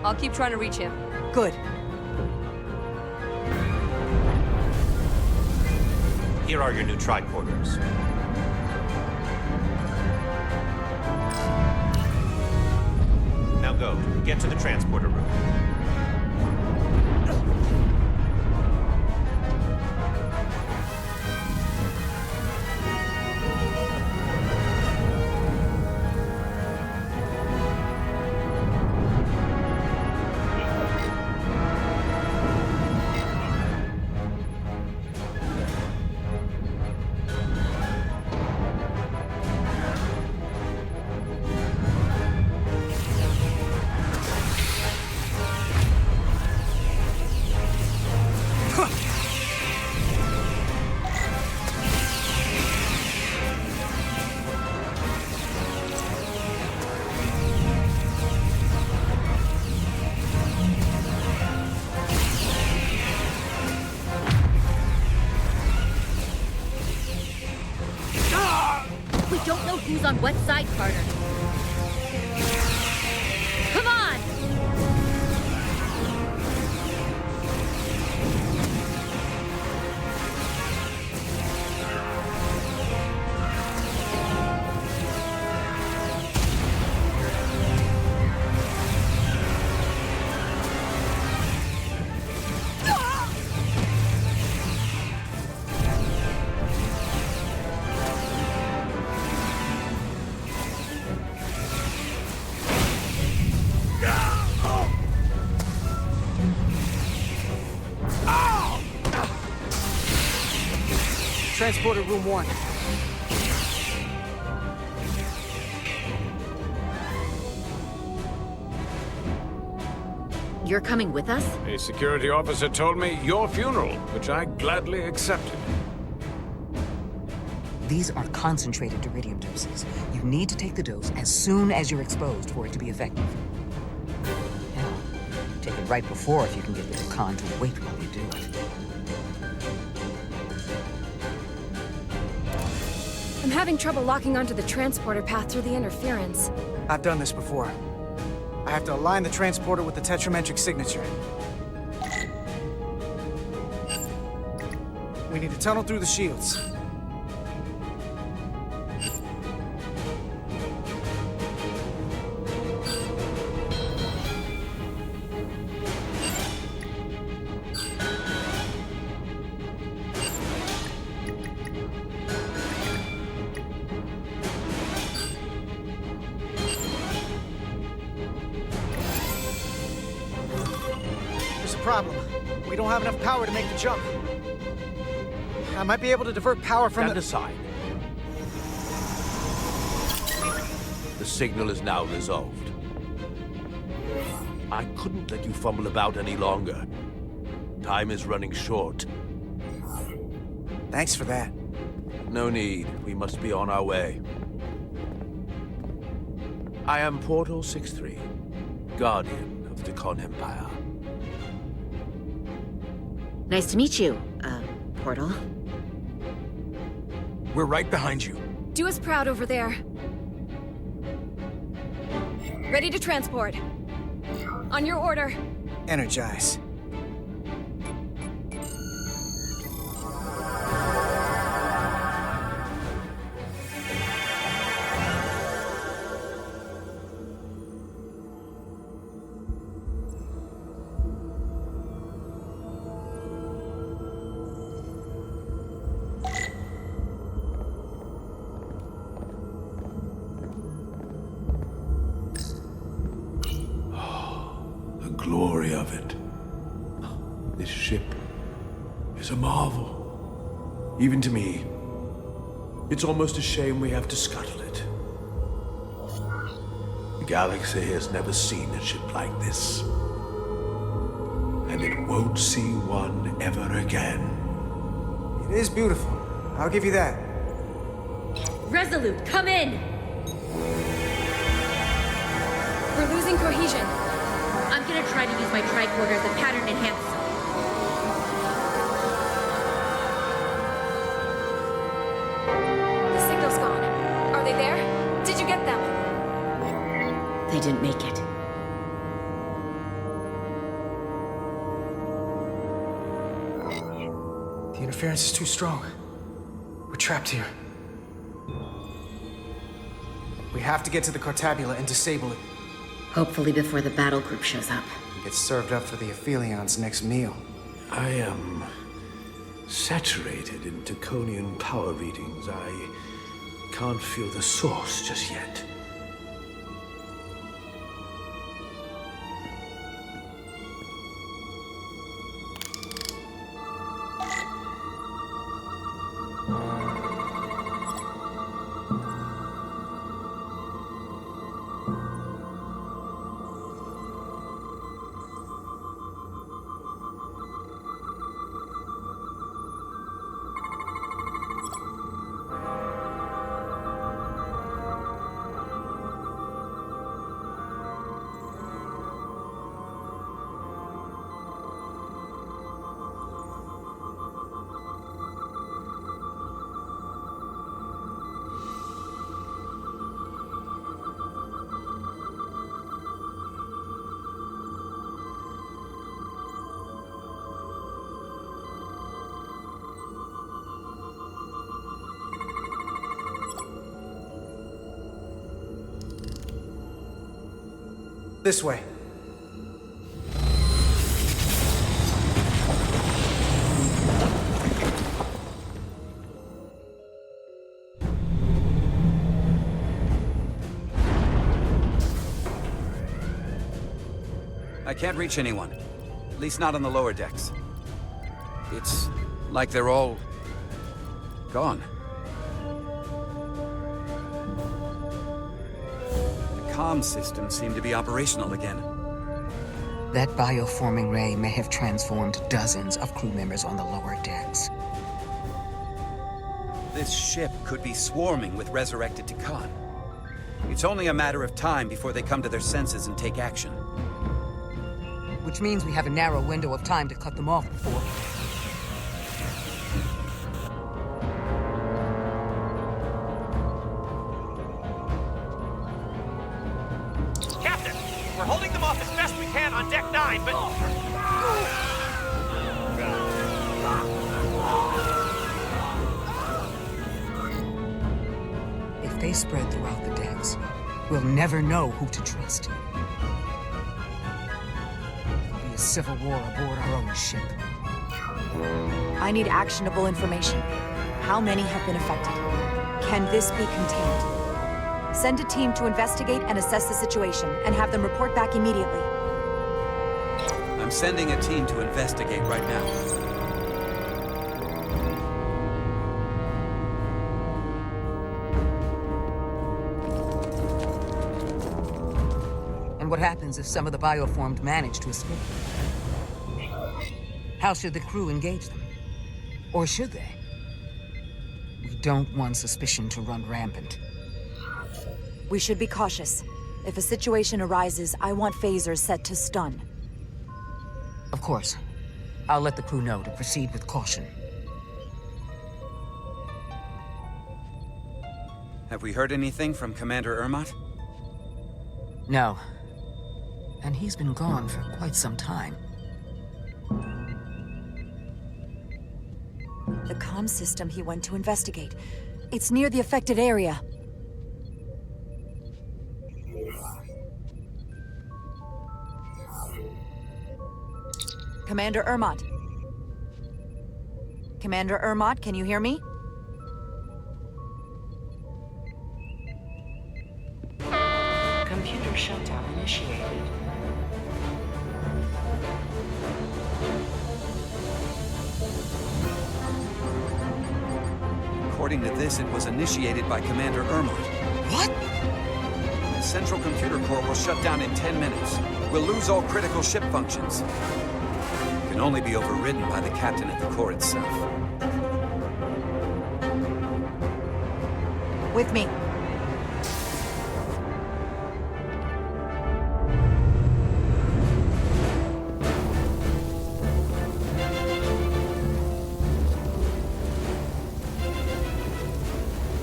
I'll keep trying to reach him. Good. Here are your new tricorders. Now go. Get to the transporter room. We don't know who's on what side, Carter. Come on! Transporter room 1. You're coming with us? A security officer told me your funeral, which I gladly accepted. These are concentrated iridium doses. You need to take the dose as soon as you're exposed for it to be effective. Hell, take it right before if you can get the Khan to wait while you do it. I'm having trouble locking onto the transporter path through the interference. I've done this before. I have to align the transporter with the tetrametric signature. We need to tunnel through the shields. Problem. We don't have enough power to make the jump. I might be able to divert power from Stand aside. The signal is now resolved. I couldn't let you fumble about any longer. Time is running short. Thanks for that. No need. We must be on our way. I am Portal 6-3, Guardian of the Khan Empire. Nice to meet you, Portal. We're right behind you. Do us proud over there. Ready to transport. On your order. Energize. Glory of it. This ship is a marvel. Even to me. It's almost a shame we have to scuttle it. The galaxy has never seen a ship like this. And it won't see one ever again. It is beautiful. I'll give you that. Resolute, come in! We're losing cohesion. I'm gonna try to use my tricorder as a pattern enhancer. The signal's gone. Are they there? didn't make it. The interference is too strong. We're trapped here. We have to get to the Cartabula and disable it. Hopefully before the battle group shows up. And get served up for the Aphelions' next meal. I am saturated in Taconian power readings. I can't feel the source just yet. This way. I can't reach anyone. At least not on the lower decks. It's like they're all gone. The comm systems seem to be operational again. That bioforming ray may have transformed dozens of crew members on the lower decks. This ship could be swarming with resurrected Takan. It's only a matter of time before they come to their senses and take action. Which means we have a narrow window of time to cut them off before... Captain! We're holding them off as best we can on Deck 9, but... If they spread throughout the decks, we'll never know who to trust. Civil war aboard our own ship. I need actionable information. How many have been affected? Can this be contained? Send a team to investigate and assess the situation, and have them report back immediately. I'm sending a team to investigate right now. And what happens if some of the bioformed manage to escape? How should the crew engage them? Or should they? We don't want suspicion to run rampant. We should be cautious. If a situation arises, I want phasers set to stun. Of course. I'll let the crew know to proceed with caution. Have we heard anything from Commander Ermot? No. And he's been gone for quite some time. The comm system he went to investigate. It's near the affected area. Commander Ermot. Commander Ermot, can you hear me? Computer shutdown initiated. According to this, it was initiated by Commander Ermot. What? The central computer core will shut down in 10 minutes. We'll lose all critical ship functions. It can only be overridden by the captain at the core itself. With me.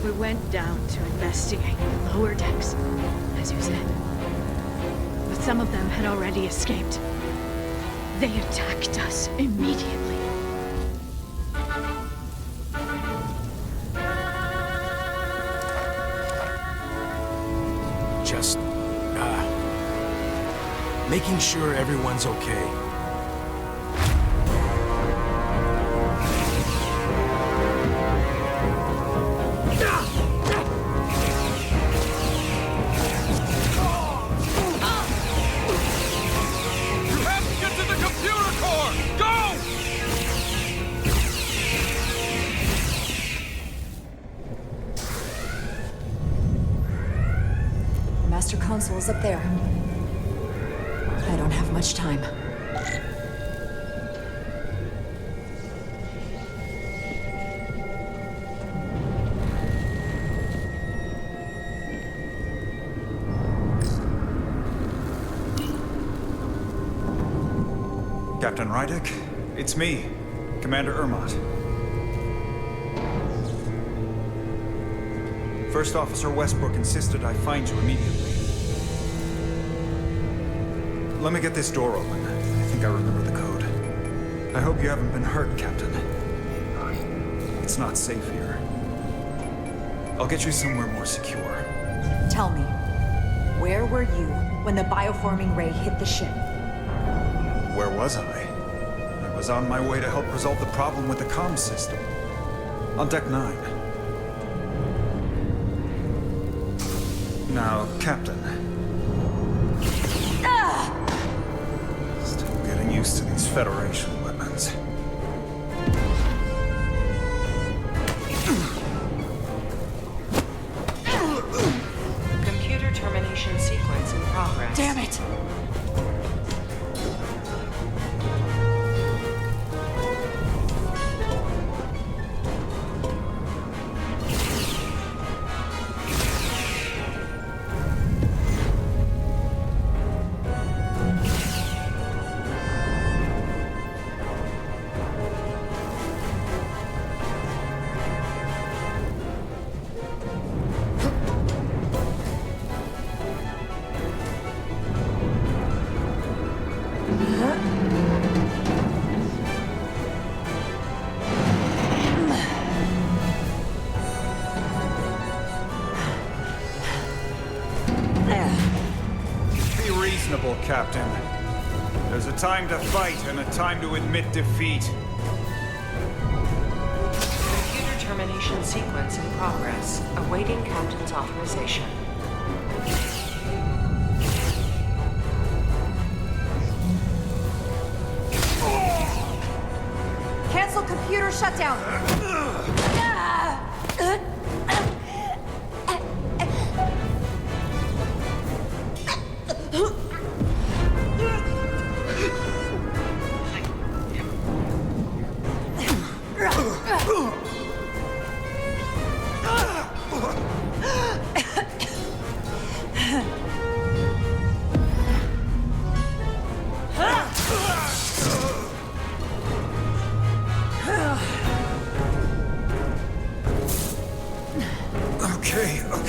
We went down to investigate the lower decks, as you said. Some of them had already escaped. They attacked us immediately. Just, making sure everyone's okay. Master Console's up there. I don't have much time. Captain Rydick, it's me, Commander Ermot. First Officer Westbrook insisted I find you immediately. Let me get this door open. I think I remember the code. I hope you haven't been hurt, Captain. It's not safe here. I'll get you somewhere more secure. Tell me, where were you when the bioforming ray hit the ship? Where was I? I was on my way to help resolve the problem with the comms system. On Deck 9. Now, Captain. Still getting used to these Federation weapons. Computer termination sequence in progress. Damn it! Captain. There's a time to fight and a time to admit defeat. Computer termination sequence in progress. Awaiting Captain's authorization. Cancel computer shutdown!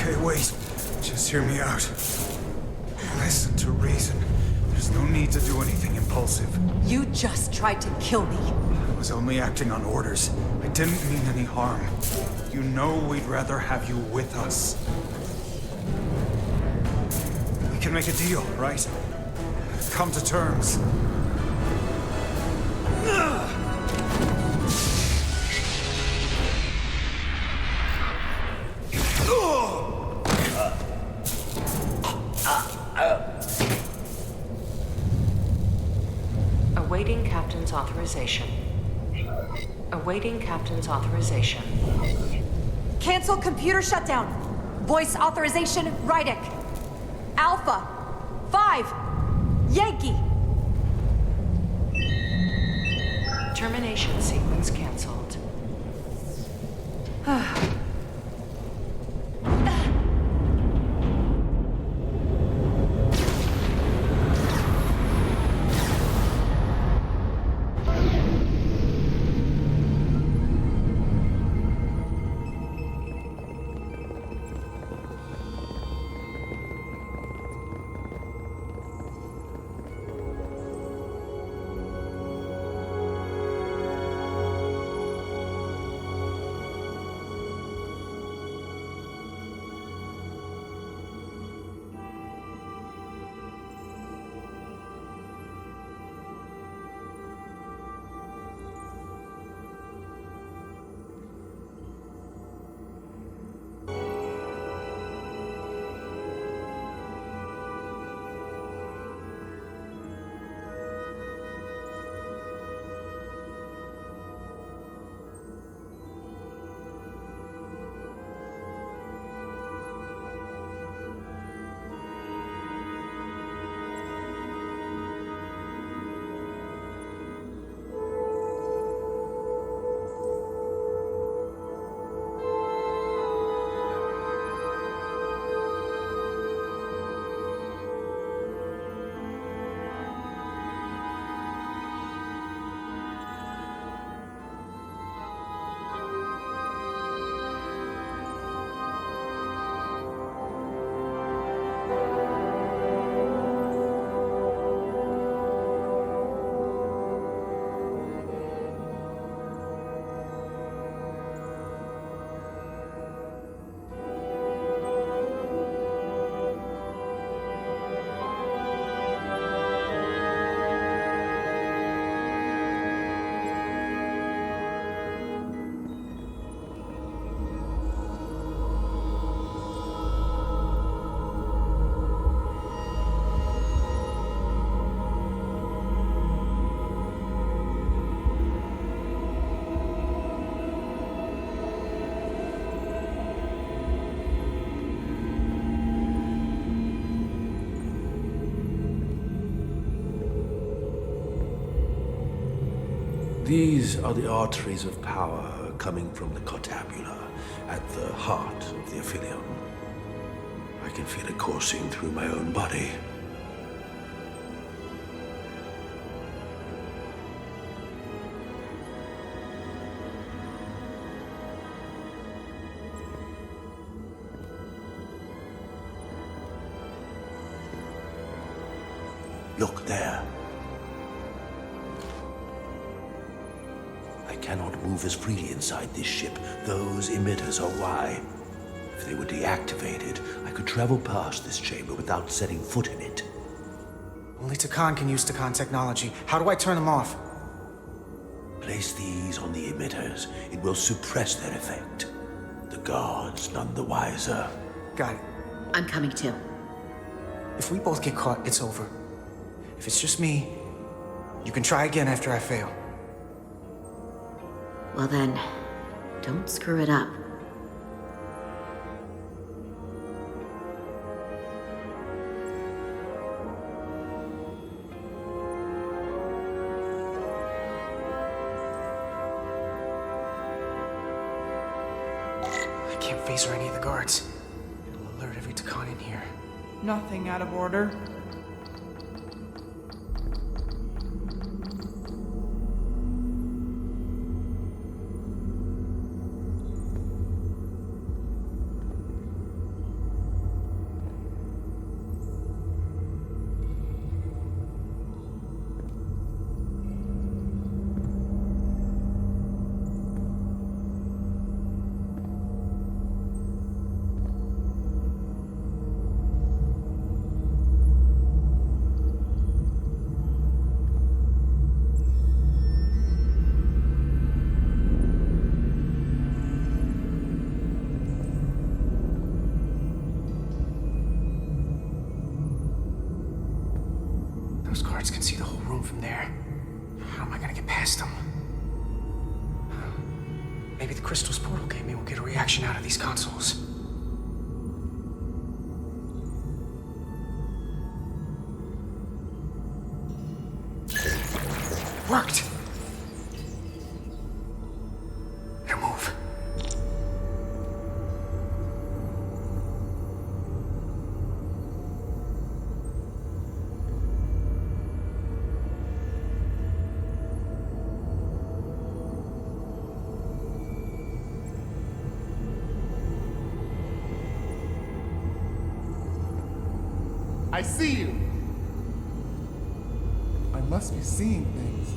Okay, wait. Just hear me out. Listen to reason. There's no need to do anything impulsive. You just tried to kill me. I was only acting on orders. I didn't mean any harm. You know we'd rather have you with us. We can make a deal, right? Come to terms. Awaiting Captain's authorization. Awaiting Captain's authorization. Cancel computer shutdown. Voice authorization, Rydick. Alpha 5 Yankee. Termination sequence canceled. These are the arteries of power coming from the cortabula at the heart of the Aphelion. I can feel it coursing through my own body. Look there. I cannot move as freely inside this ship. Those emitters are why. If they were deactivated, I could travel past this chamber without setting foot in it. Only Takan can use Takan technology. How do I turn them off? Place these on the emitters. It will suppress their effect. The guards none the wiser. Got it. I'm coming too. If we both get caught, it's over. If it's just me, you can try again after I fail. Well then, don't screw it up. I can't phaser any of the guards. It'll alert every Takan in here. Nothing out of order. Those guards can see the whole room from there. How am I gonna get past them? Maybe the crystal's portal gaming will get a reaction out of these consoles. Worked! Now move. I see you. I must be seeing things.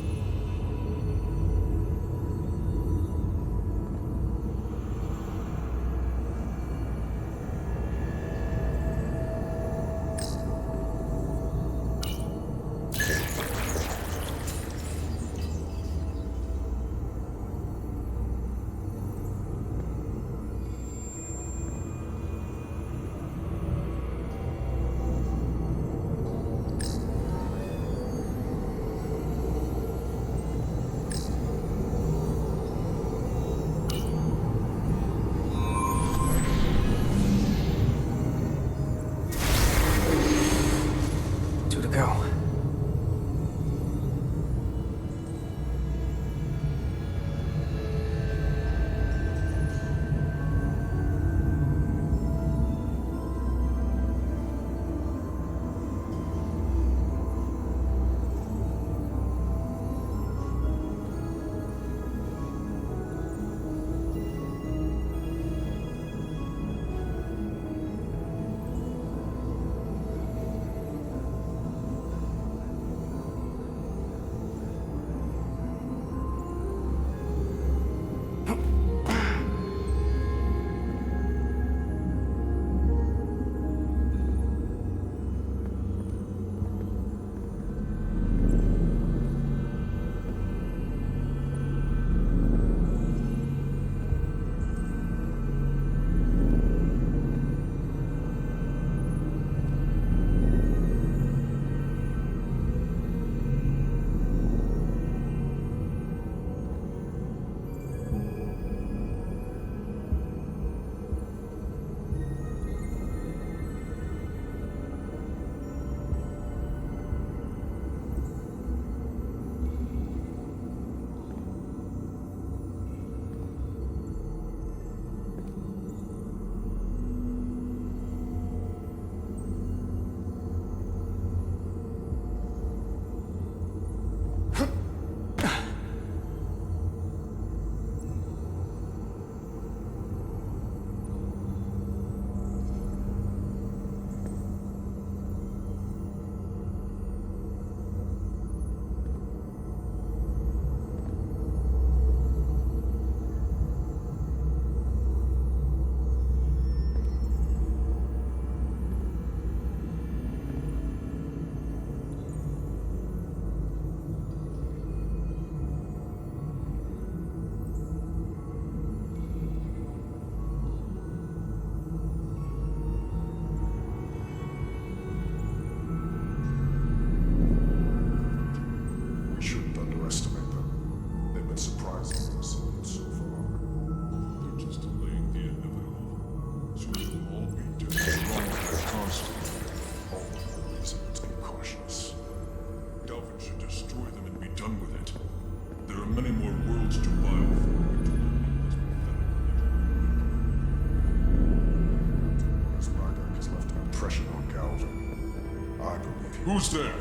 Who's there?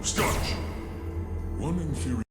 Scotch! One inferior.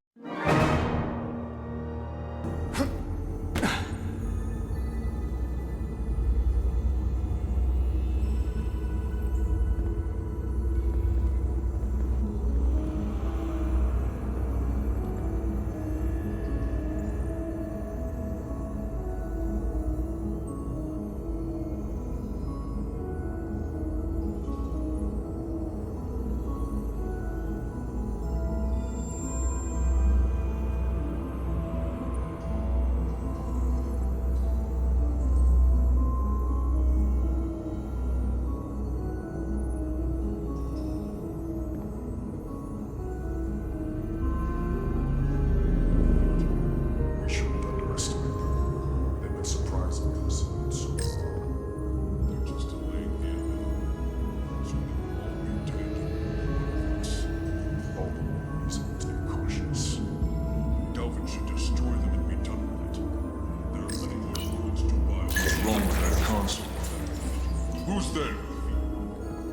Who's there?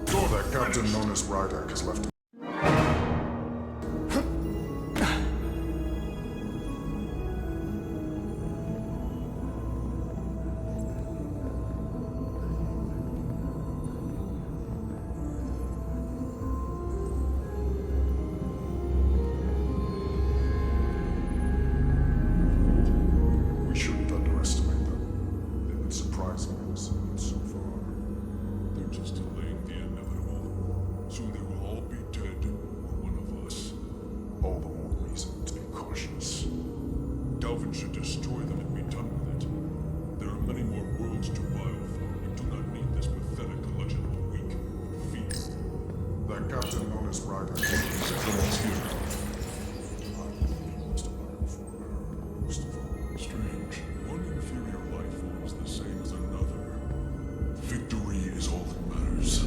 That captain known as Rydak has left. We shouldn't underestimate them. They've been surprising us so far. They're just delaying the inevitable. Soon they will all be dead, or one of us. All the more reason to be cautious. Delvin should destroy them and be done with it. There are many more worlds to bioform. We do not need this pathetic collection of weak feet. That captain known as Ryder belongs here. Strange. One inferior life form is the same as another. Victory is all that matters.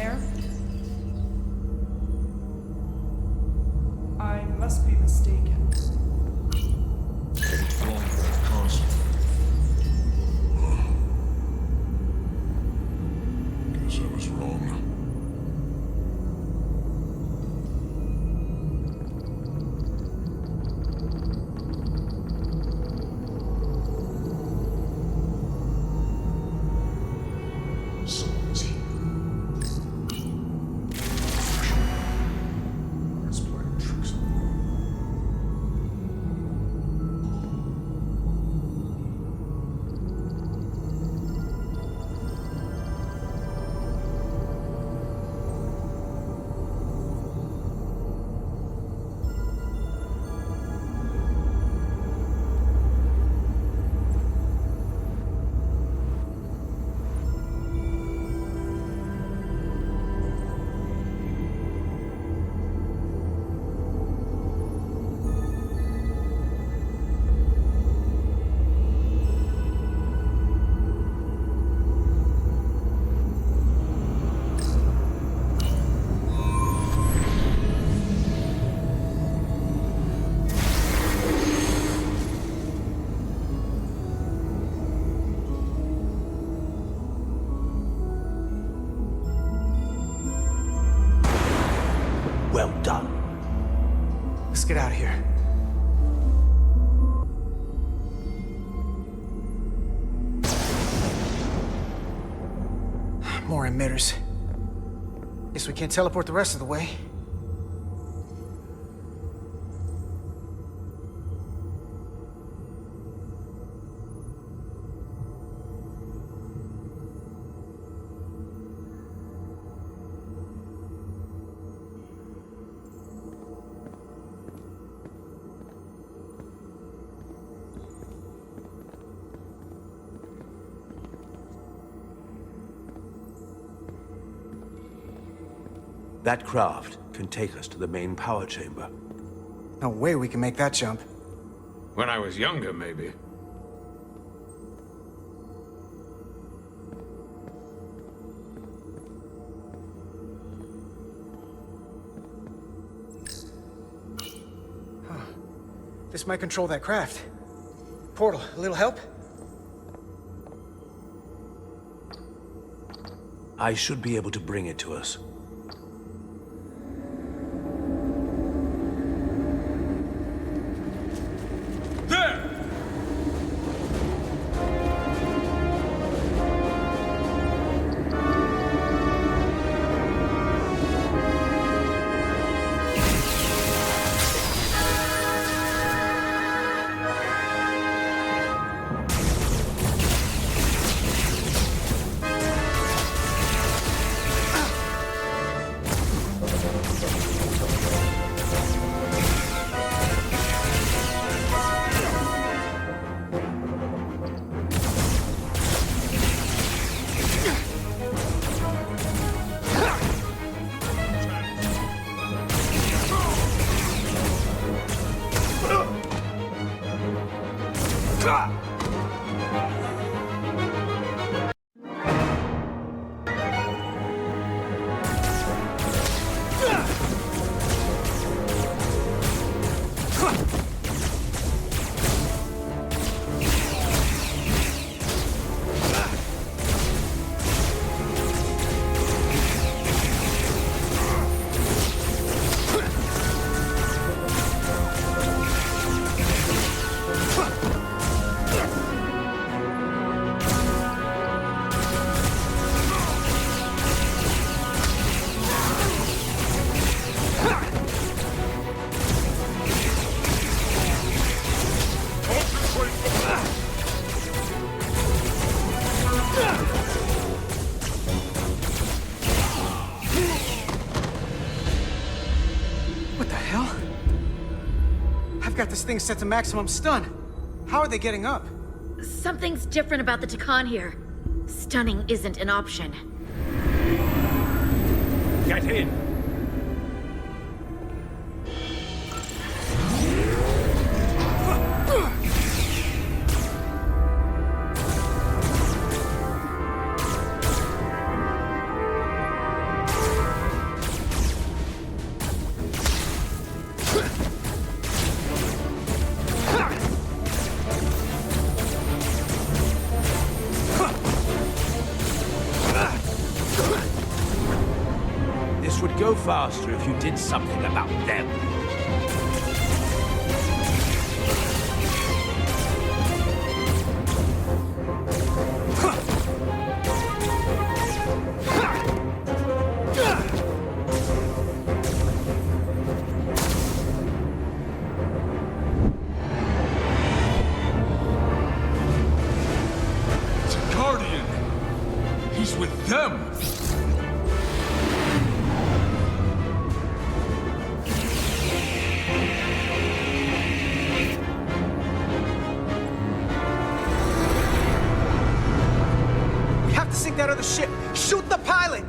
there? I must be mistaken. What's wrong with that console? Guess I was wrong. Someone's here. It's playing tricks on me. Well done. Let's get out of here. More emitters. Guess we can't teleport the rest of the way. That craft can take us to the main power chamber. No way we can make that jump. When I was younger, maybe. This might control that craft. Portal, a little help? I should be able to bring it to us. What the hell? I've got this thing set to maximum stun. How are they getting up? Something's different about the Takan here. Stunning isn't an option. Get in! This would go faster if you did something about them. With them! We have to sink that other ship! Shoot the pilot!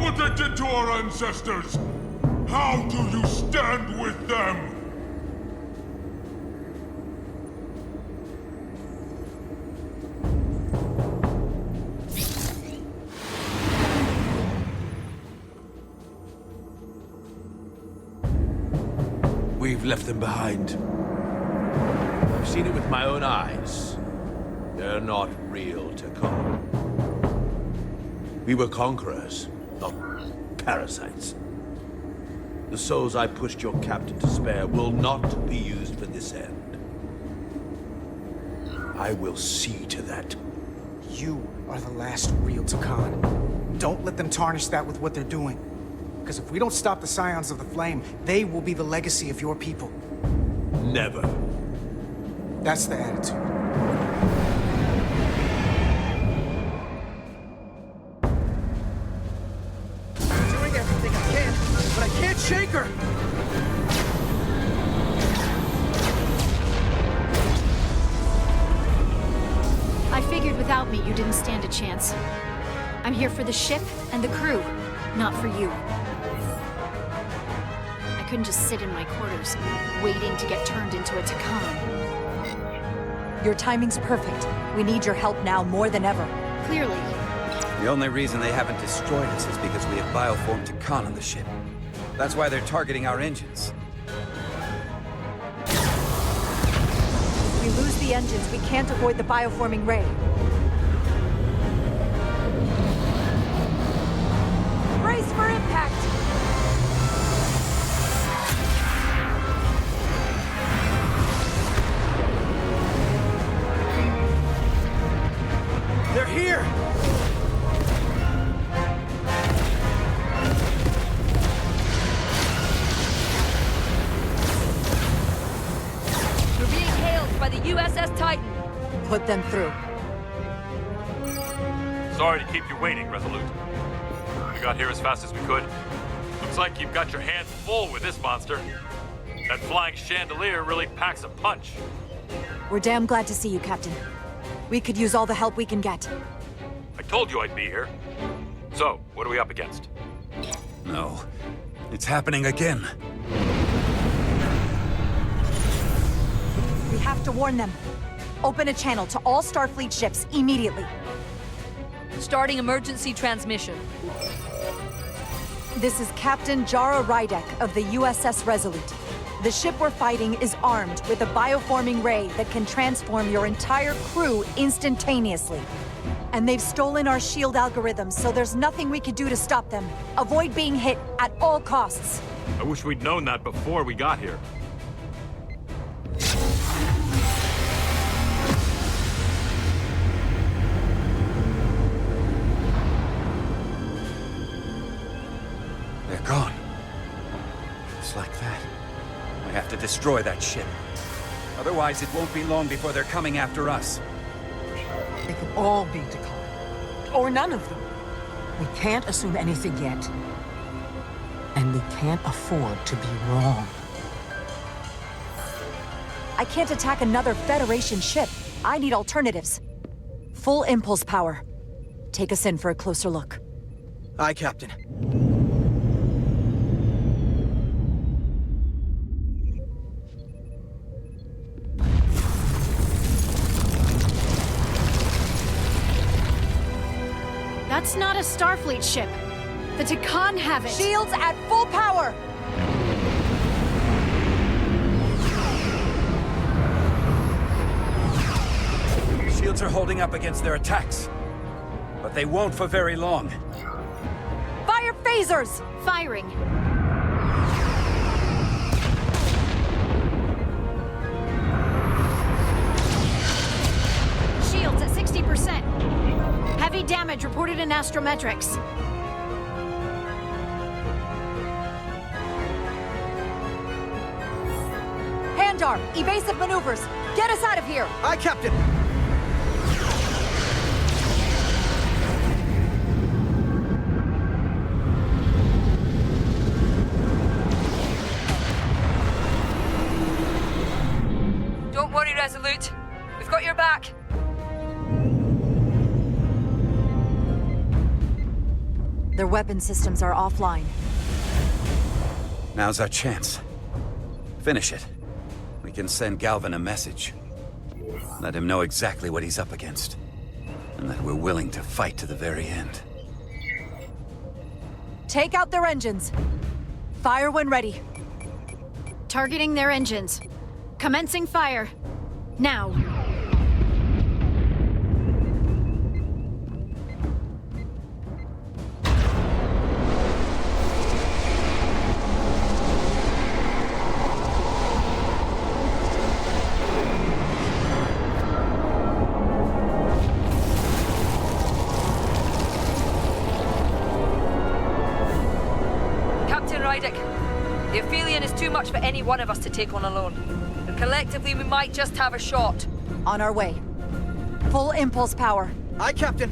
what they did to our ancestors! How do you stand with them? left them behind. I've seen it with my own eyes. They're not real Takan. We were conquerors, not parasites. The souls I pushed your captain to spare will not be used for this end. I will see to that. You are the last real Takan. Don't let them tarnish that with what they're doing. Because if we don't stop the Scions of the Flame, they will be the legacy of your people. Never. That's the attitude. I'm doing everything I can, but I can't shake her! I figured without me you didn't stand a chance. I'm here for the ship and the crew, not for you. I couldn't just sit in my quarters, waiting to get turned into a Takan. Your timing's perfect. We need your help now more than ever. Clearly. The only reason they haven't destroyed us is because we have bioformed Takan on the ship. That's why they're targeting our engines. If we lose the engines, we can't avoid the bioforming ray. Brace for impact! They're here! You're being hailed by the USS Titan. Put them through. Sorry to keep you waiting, Resolute. We got here as fast as we could. Looks like you've got your hands full with this monster. That flying chandelier really packs a punch. We're damn glad to see you, Captain. We could use all the help we can get. I told you I'd be here. So, what are we up against? No. It's happening again. We have to warn them. Open a channel to all Starfleet ships immediately. Starting emergency transmission. This is Captain Jara Rydek of the USS Resolute. The ship we're fighting is armed with a bioforming ray that can transform your entire crew instantaneously. And they've stolen our shield algorithms, so there's nothing we could do to stop them. Avoid being hit at all costs. I wish we'd known that before we got here. They're gone. Just like that. We have to destroy that ship. Otherwise, it won't be long before they're coming after us. They could all be Takan. Or none of them. We can't assume anything yet. And we can't afford to be wrong. I can't attack another Federation ship. I need alternatives. Full impulse power. Take us in for a closer look. Aye, Captain. That's not a Starfleet ship. The Takan have it. Shields at full power! Shields are holding up against their attacks. But they won't for very long. Fire phasers! Firing. Shields at 60%. Heavy damage reported in astrometrics. Handar, evasive maneuvers. Get us out of here! Aye, Captain! Don't worry, Resolute. We've got your back. Their weapon systems are offline. Now's our chance. Finish it. We can send Galvin a message. Let him know exactly what he's up against. And that we're willing to fight to the very end. Take out their engines. Fire when ready. Targeting their engines. Commencing fire. Now. Captain Rydick, the Aphelion is too much for any one of us to take on alone. But collectively, we might just have a shot. On our way. Full impulse power. Aye, Captain.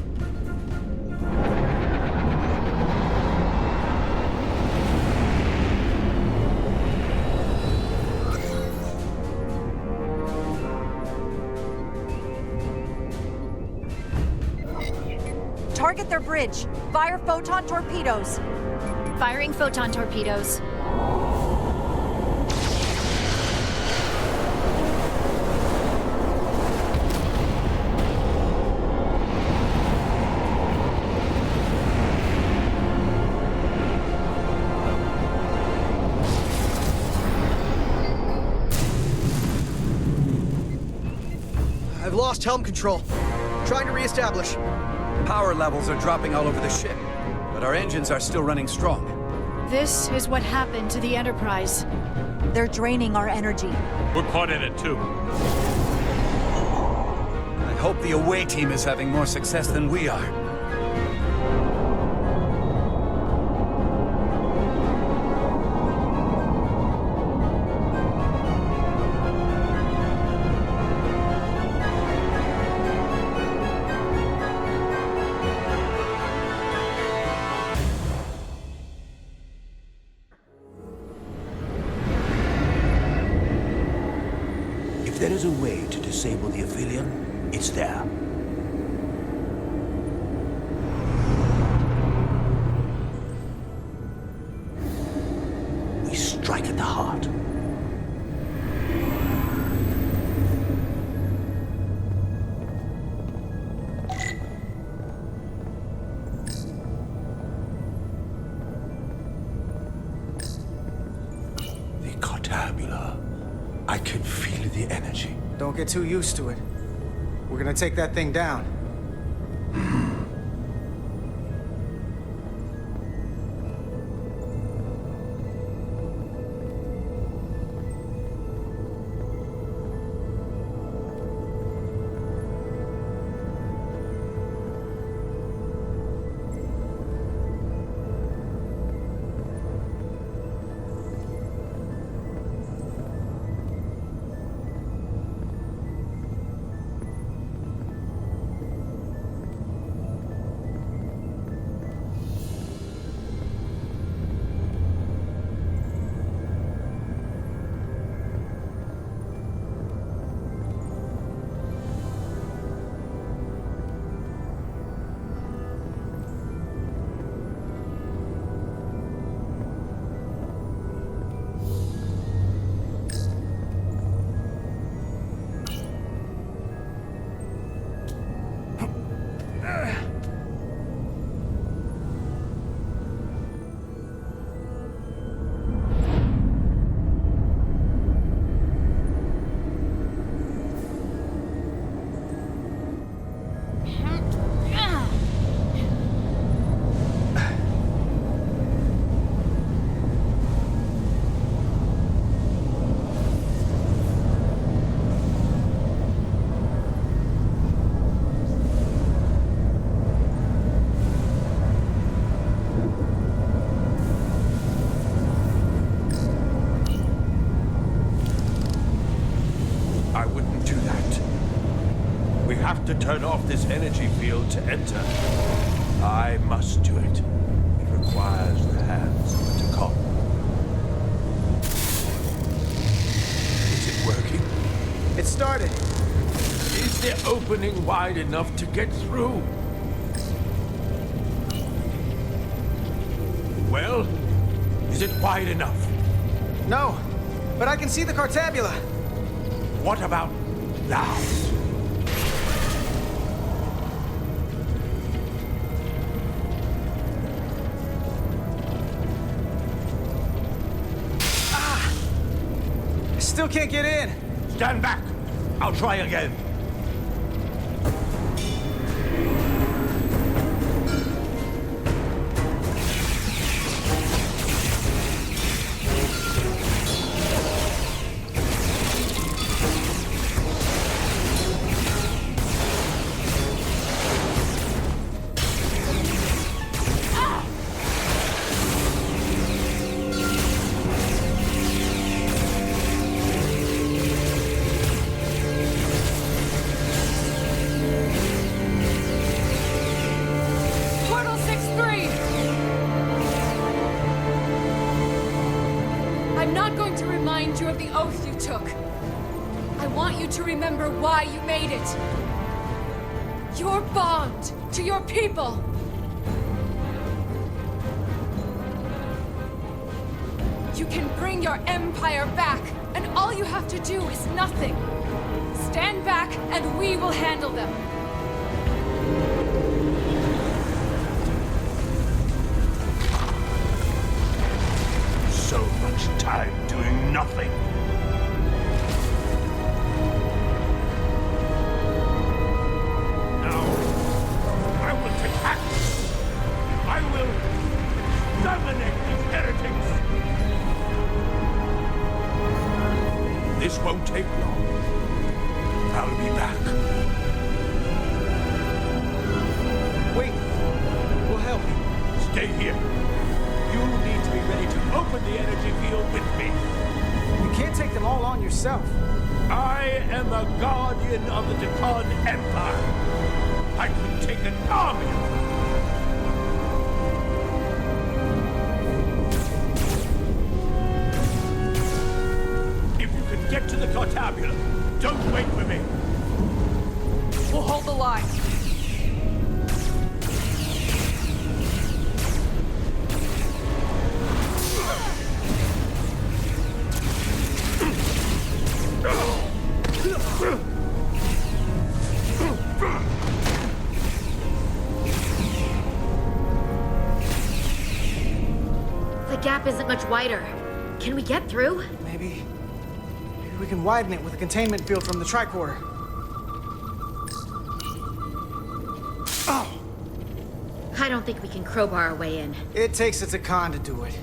Target their bridge. Fire photon torpedoes. Firing photon torpedoes. I've lost helm control. Trying to re-establish. Power levels are dropping all over the ship, but our engines are still running strong. This is what happened to the Enterprise. They're draining our energy. We're caught in it too. I hope the away team is having more success than we are. If there is a way to disable the Aphelion, it's there. We strike at the heart. The Cartabula. I can feel the energy. Don't get too used to it. We're gonna take that thing down. To turn off this energy field to enter. I must do it. It requires the hands of a Takan. Is it working? It started. Is the opening wide enough to get through? Well, is it wide enough? No, but I can see the Cartabula. What about now? still can't get in. Stand back. I'll try again. You of the oath you took. I want you to remember why you made it. Your bond to your people. You can bring your empire back, and all you have to do is nothing. Stand back, and we will handle them. So much time doing nothing. Now, I will take action. I will dominate these heretics. This won't take long. I'll be back. Wait. We'll help you. Stay here. You need to be ready to open the energy field with me. You can't take them all on yourself. I am the guardian of the Takan Empire. I could take an army of them. If you can get to the Cartabulum, don't wait for me. We'll hold the line. The gap isn't much wider. Can we get through? Maybe we can widen it with a containment field from the tricorder. Oh! I don't think we can crowbar our way in. It takes a Takan to do it.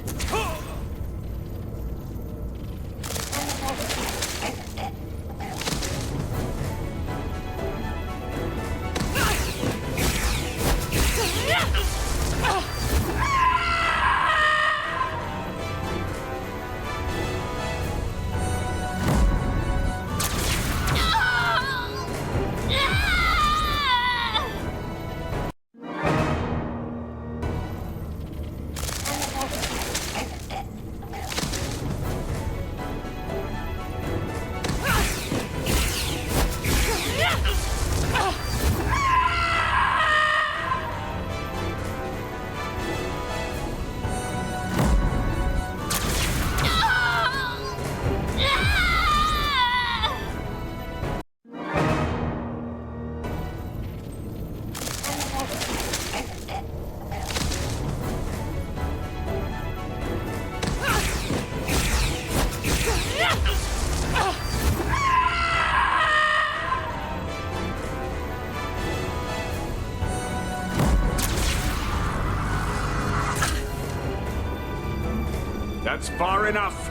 That's far enough.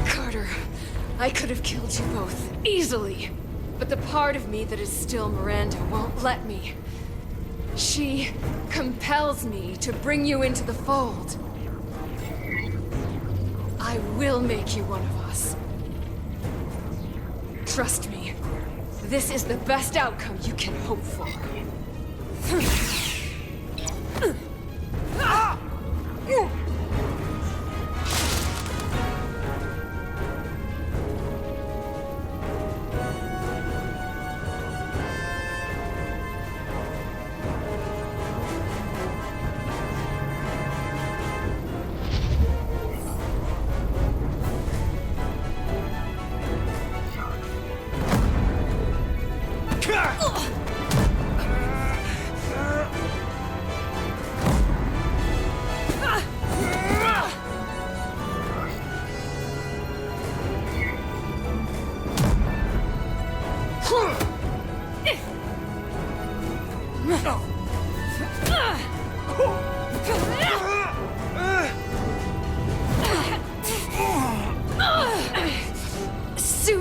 Carter, I could have killed you both, easily. But the part of me that is still Miranda won't let me. She compels me to bring you into the fold. I will make you one of us. Trust me, this is the best outcome you can hope for.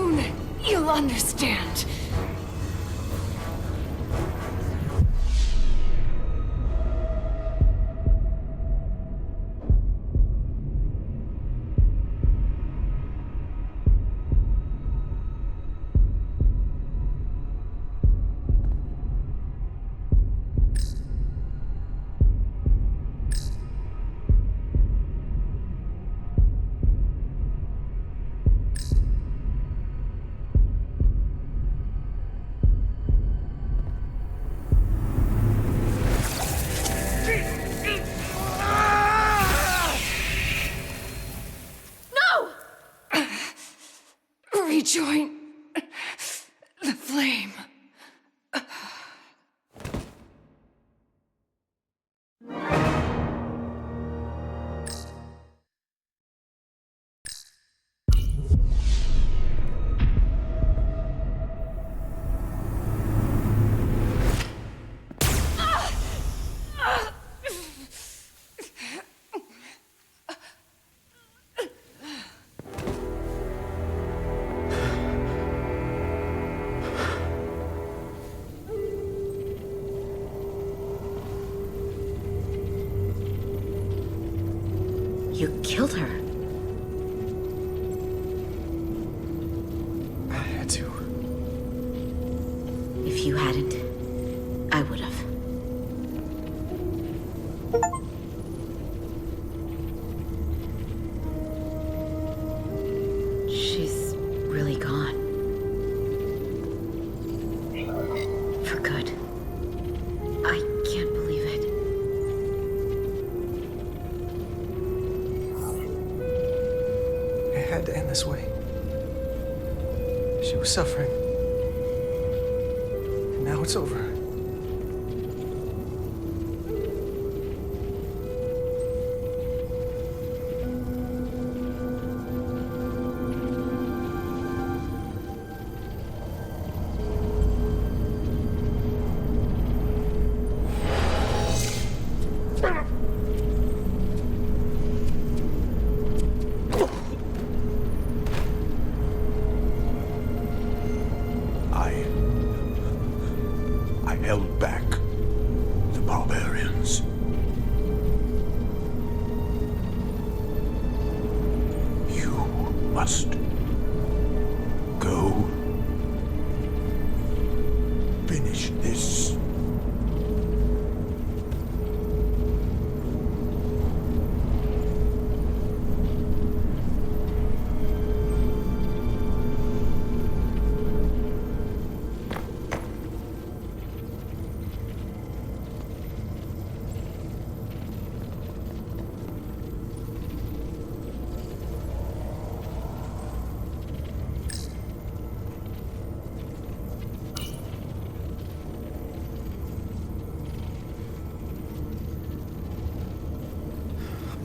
Soon, you'll understand. Rejoin the flame. You killed her. I had to. If you hadn't, I would have. She's really gone. For good. I can't believe it. It had to end this way. She was suffering. And now it's over. I held back the barbarians. You must go finish this.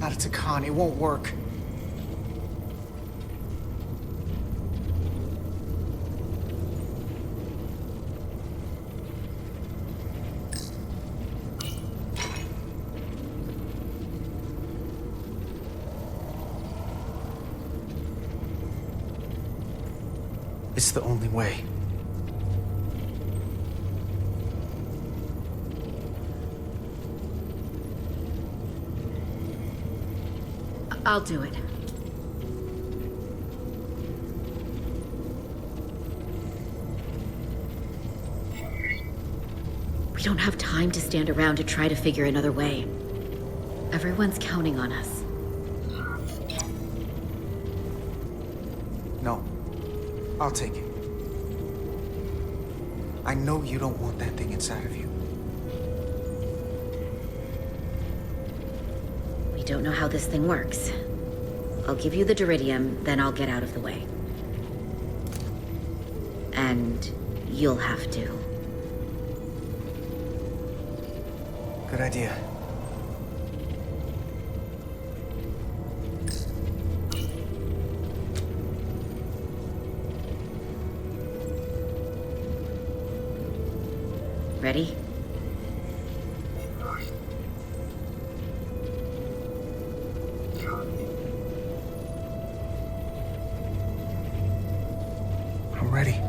Not a Takan, it won't work. It's the only way. I'll do it. We don't have time to stand around to try to figure another way. Everyone's counting on us. No. I'll take it. I know you don't want that thing inside of you. We don't know how this thing works. I'll give you the Duridium, then I'll get out of the way. And you'll have to. Good idea. Ready? already.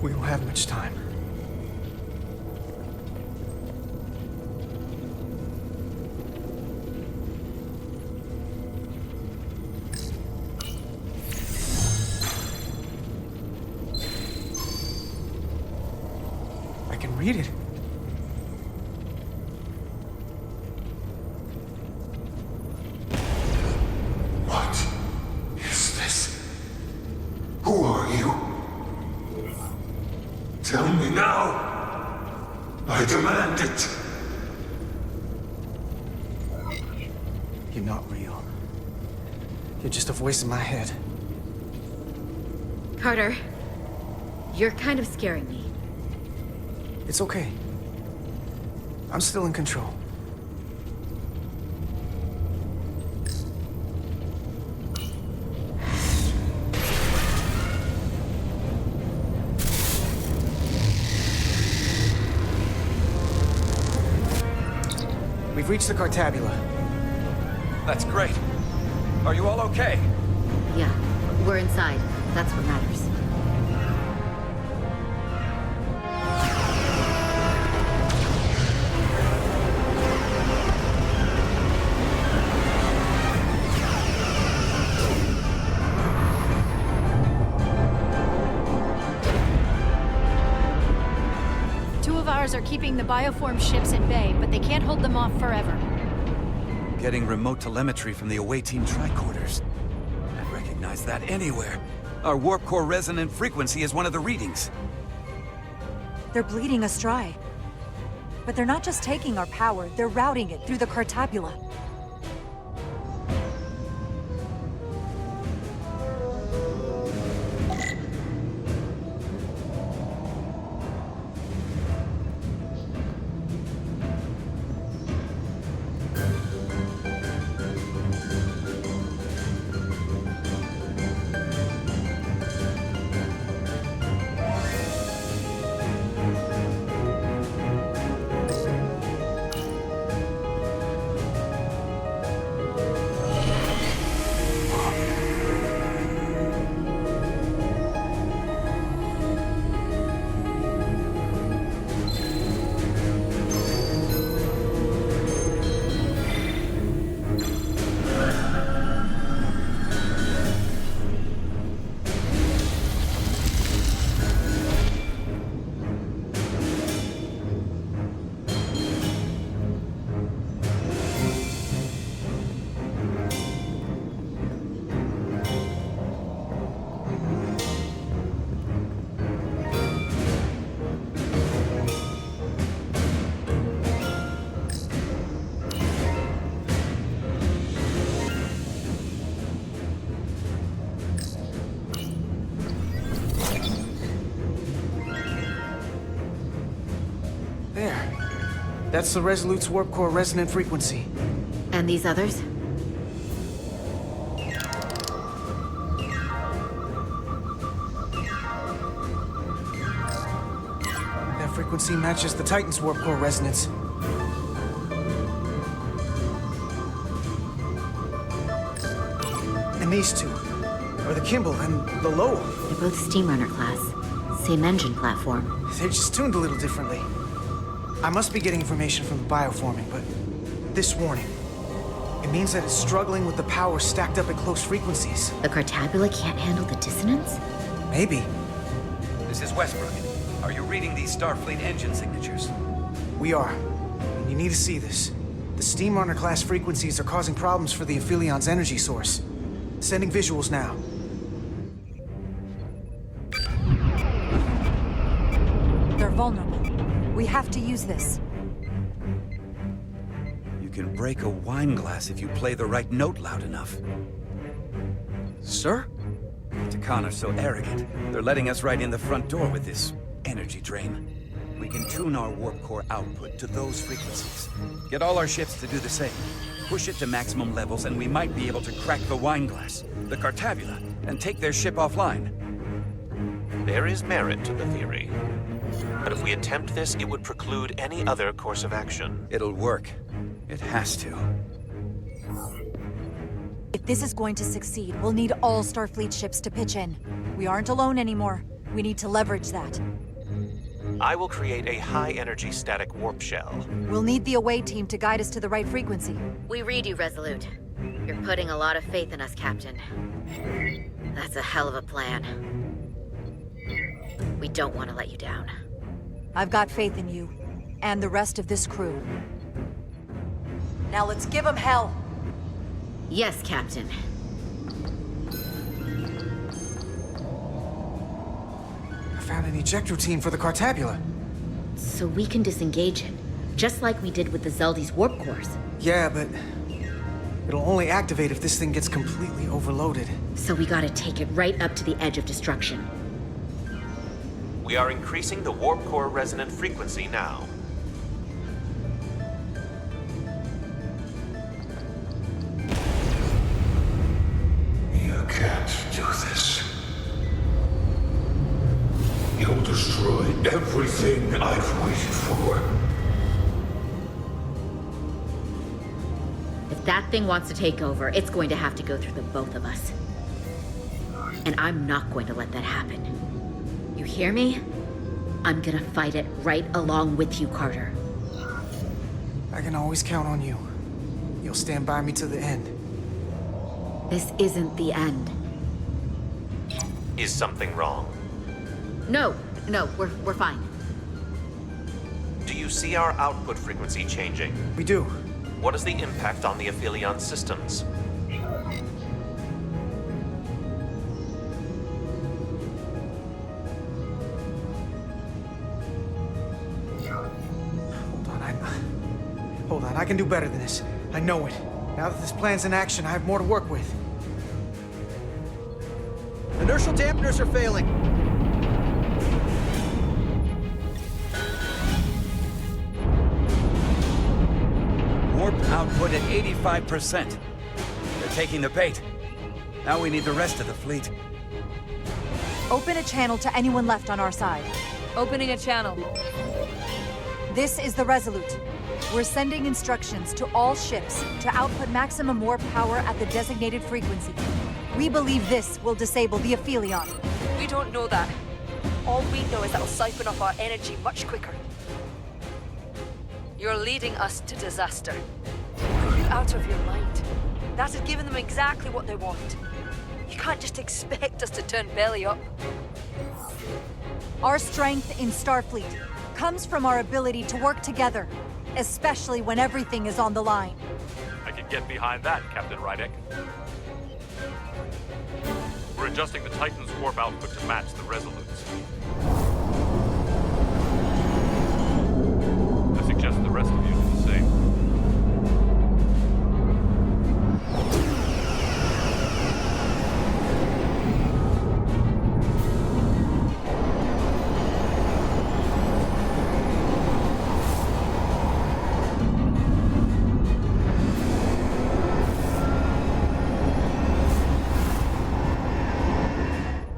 We don't have much time. I can read it. What is this? Who are you? Tell me now! I demand it! You're not real. You're just a voice in my head. Carter, you're kind of scaring me. It's okay. I'm still in control. We've reached the Cartabula. That's great. Are you all okay? Yeah, we're inside. That's what matters. Are keeping the bioform ships at bay, but they can't hold them off forever. Getting remote telemetry from the awaiting tricorders. I'd recognize that anywhere. Our warp core resonant frequency is one of the readings. They're bleeding us dry. But they're not just taking our power, they're routing it through the Cartabula. That's the Resolute's warp core resonant frequency. And these others? That frequency matches the Titan's warp core resonance. And these two are the Kimball and the Lowell. They're both Steamrunner class. Same engine platform. They're just tuned a little differently. I must be getting information from the bioforming, but this warning, it means that it's struggling with the power stacked up at close frequencies. The Cartabula can't handle the dissonance? Maybe. This is Westbrook. Are you reading these Starfleet engine signatures? We are. And you need to see this. The Steam Runner class frequencies are causing problems for the Aphilion's energy source. Sending visuals now. They're vulnerable. We have to use this. You can break a wine glass if you play the right note loud enough. Sir? The Takan are so arrogant. They're letting us right in the front door with this energy drain. We can tune our warp core output to those frequencies. Get all our ships to do the same. Push it to maximum levels and we might be able to crack the wine glass, the Cartabula, and take their ship offline. There is merit to the theory. But if we attempt this, it would preclude any other course of action. It'll work. It has to. If this is going to succeed, we'll need all Starfleet ships to pitch in. We aren't alone anymore. We need to leverage that. I will create a high-energy static warp shell. We'll need the away team to guide us to the right frequency. We read you, Resolute. You're putting a lot of faith in us, Captain. That's a hell of a plan. We don't want to let you down. I've got faith in you, and the rest of this crew. Now let's give them hell! Yes, Captain. I found an eject routine for the Cartabula. So we can disengage it, just like we did with the Zeldy's warp cores. Yeah, but it'll only activate if this thing gets completely overloaded. So we gotta take it right up to the edge of destruction. We are increasing the warp core resonant frequency now. You can't do this. You'll destroy everything I've waited for. If that thing wants to take over, it's going to have to go through the both of us. And I'm not going to let that happen. You hear me? I'm gonna fight it right along with you, Carter. I can always count on you. You'll stand by me to the end. This isn't the end. Is something wrong? No, we're fine. Do you see our output frequency changing? We do. What is the impact on the Aphelion systems? Hold on, I can do better than this. I know it. Now that this plan's in action, I have more to work with. Inertial dampeners are failing. Warp output at 85%. They're taking the bait. Now we need the rest of the fleet. Open a channel to anyone left on our side. Opening a channel. This is the Resolute. We're sending instructions to all ships to output maximum warp power at the designated frequency. We believe this will disable the Aphelion. We don't know that. All we know is that it'll siphon off our energy much quicker. You're leading us to disaster. Are you out of your mind? That has given them exactly what they want. You can't just expect us to turn belly up. Our strength in Starfleet comes from our ability to work together, especially when everything is on the line. I can get behind that, Captain Rydek. We're adjusting the Titan's warp output to match the Resolute's. I suggest the rest of you do the same.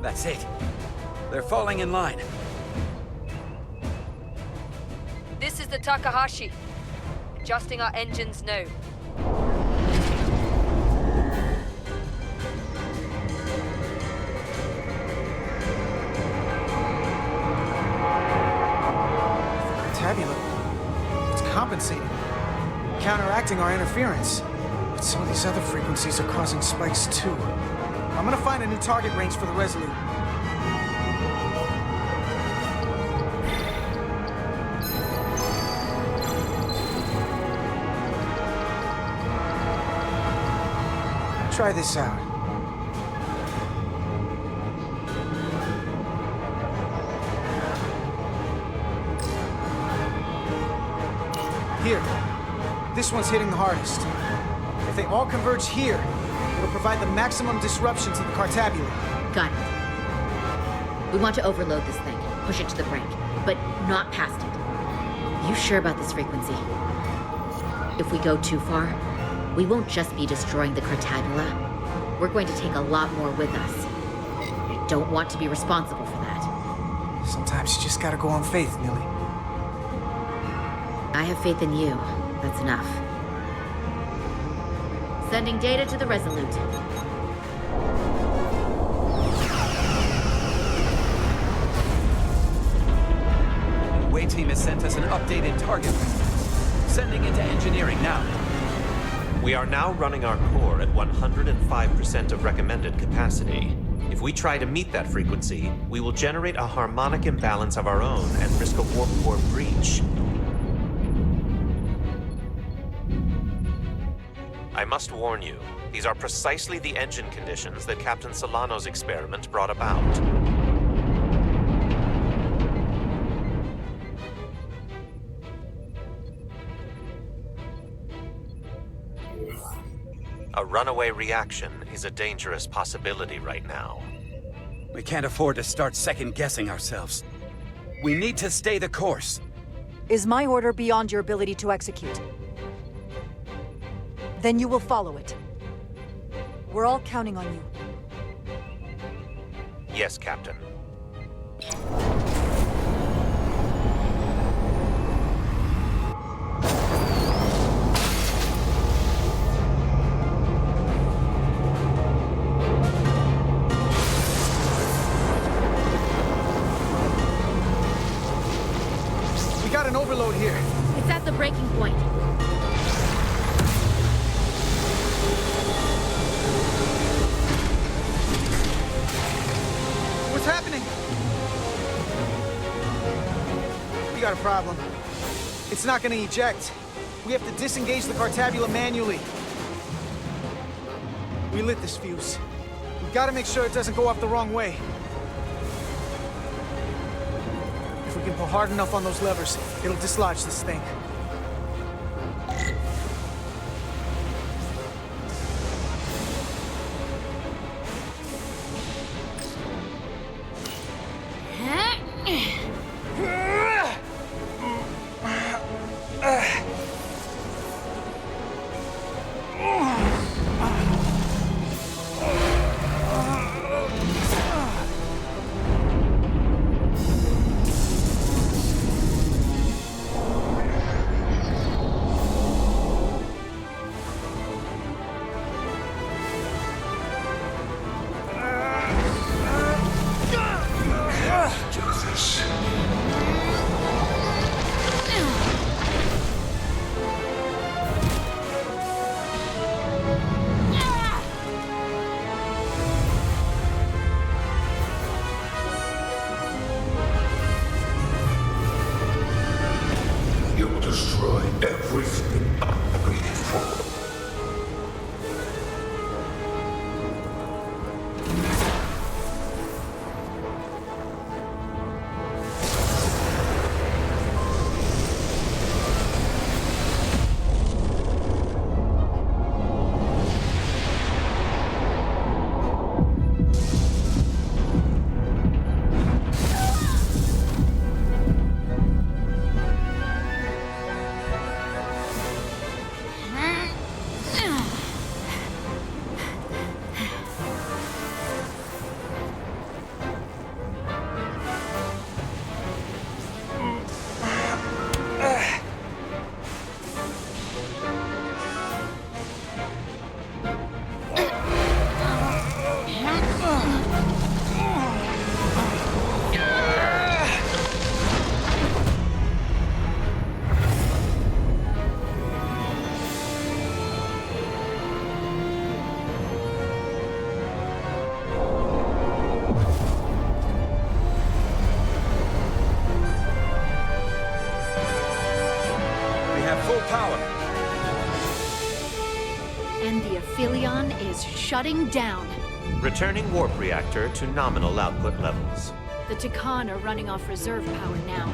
That's it. They're falling in line. This is the Takahashi. Adjusting our engines now. Tabula. compensating, counteracting our interference. But some of these other frequencies are causing spikes too. I'm gonna find a new target range for the Resolute. Try this out. Here. This one's hitting the hardest. If they all converge here, it'll provide the maximum disruption to the Cartabula. Got it. We want to overload this thing, push it to the brink, but not past it. You sure about this frequency? If we go too far, we won't just be destroying the Cartabula. We're going to take a lot more with us. I don't want to be responsible for that. Sometimes you just gotta go on faith, Millie. I have faith in you. That's enough. Sending data to the Resolute. The Way team has sent us an updated target list. Sending it to engineering now. We are now running our core at 105% of recommended capacity. If we try to meet that frequency, we will generate a harmonic imbalance of our own and risk a warp core breach. I must warn you, these are precisely the engine conditions that Captain Solano's experiment brought about. A runaway reaction is a dangerous possibility right now. We can't afford to start second-guessing ourselves. We need to stay the course. Is my order beyond your ability to execute? Then you will follow it. We're all counting on you. Yes, Captain. We got an overload here. It's at the breaking point. What's happening? We got a problem. It's not gonna eject. We have to disengage the Cartabula manually. We lit this fuse. We gotta make sure it doesn't go off the wrong way. If we can pull hard enough on those levers, it'll dislodge this thing. Destroy everything I'm waiting for. have full power. And the Aphelion is shutting down. Returning warp reactor to nominal output levels. The Takan are running off reserve power now.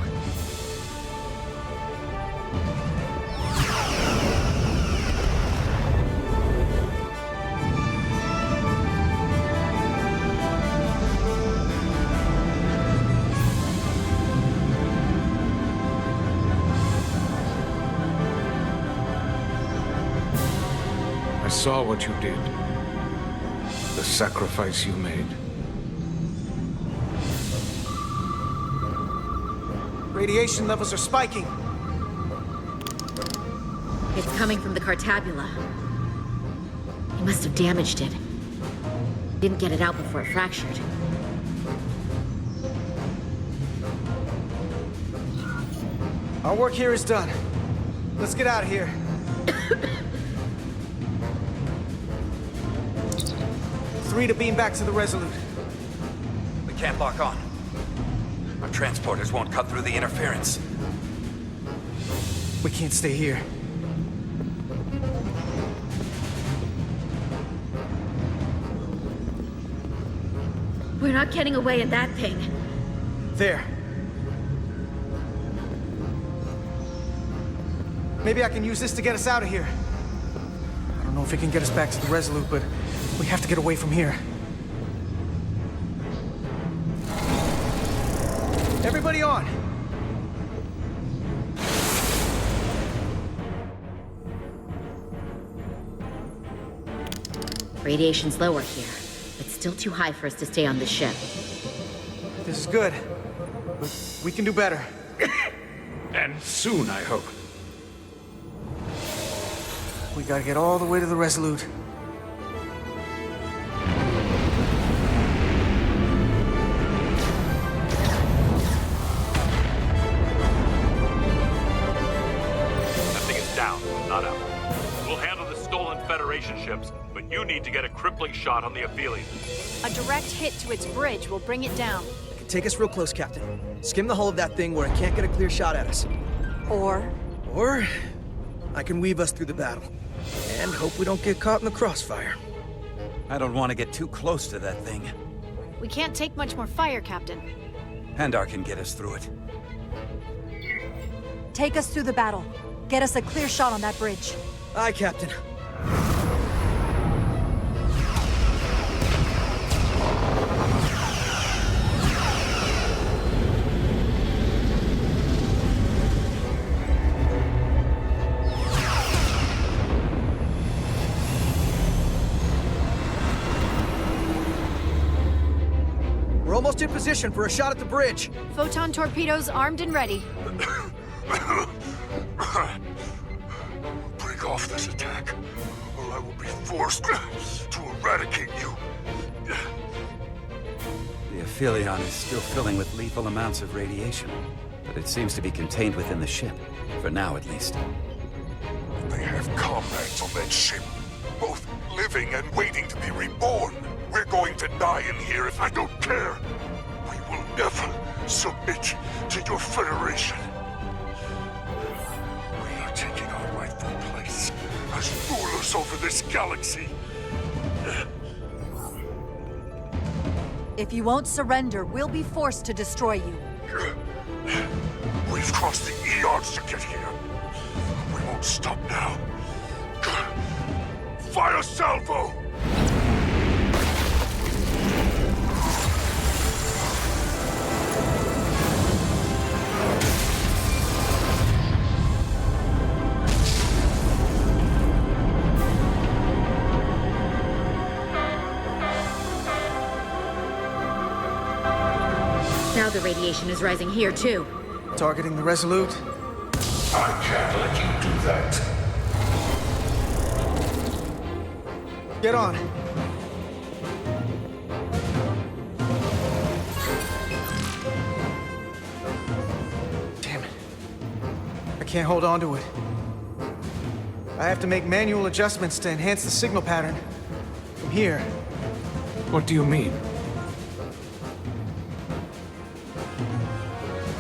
I saw what you did. The sacrifice you made. Radiation levels are spiking. It's coming from the Cartabula. He must have damaged it. Didn't get it out before it fractured. Our work here is done. Let's get out of here. Three to beam back to the Resolute. We can't lock on. Our transporters won't cut through the interference. We can't stay here. We're not getting away in that thing. There. Maybe I can use this to get us out of here. I don't know if it can get us back to the Resolute, but we have to get away from here. Everybody on! Radiation's lower here, but still too high for us to stay on the ship. This is good, but we can do better. And soon, I hope. We gotta get all the way to the Resolute. That thing is down, not up. We'll handle the stolen Federation ships, but you need to get a crippling shot on the Aphelion. A direct hit to its bridge will bring it down. Take us real close, Captain. Skim the hull of that thing where it can't get a clear shot at us. Or I can weave us through the battle. And hope we don't get caught in the crossfire. I don't want to get too close to that thing. We can't take much more fire, Captain. Handar can get us through it. Take us through the battle. Get us a clear shot on that bridge. Aye, Captain. We're almost in position for a shot at the bridge. Photon torpedoes armed and ready. Break off this attack, or I will be forced to eradicate you. The Aphelion is still filling with lethal amounts of radiation, but it seems to be contained within the ship, for now at least. They have comrades on that ship, both living and waiting to be reborn. We're going to die in here if I don't care. We will never submit to your Federation. We are taking our rightful place as rulers over this galaxy. If you won't surrender, we'll be forced to destroy you. We've crossed the eons to get here. We won't stop now. Fire salvo! Now the radiation is rising here, too. Targeting the Resolute? I can't let you do that. Get on. Damn it. I can't hold on to it. I have to make manual adjustments to enhance the signal pattern. From here. What do you mean?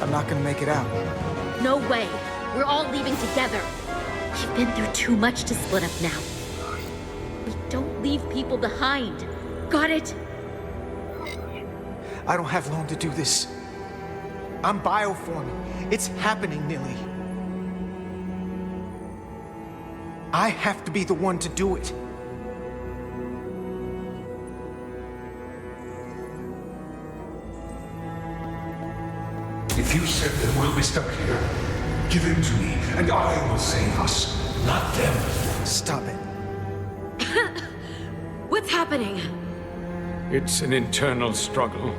I'm not gonna make it out. No way. We're all leaving together. We've been through too much to split up now. We don't leave people behind. Got it? I don't have long to do this. I'm bioforming. It's happening, Nilly. I have to be the one to do it. If you said that we'll be stuck here, give in to me, and I will save us, not them. Stop it. What's happening? It's an internal struggle,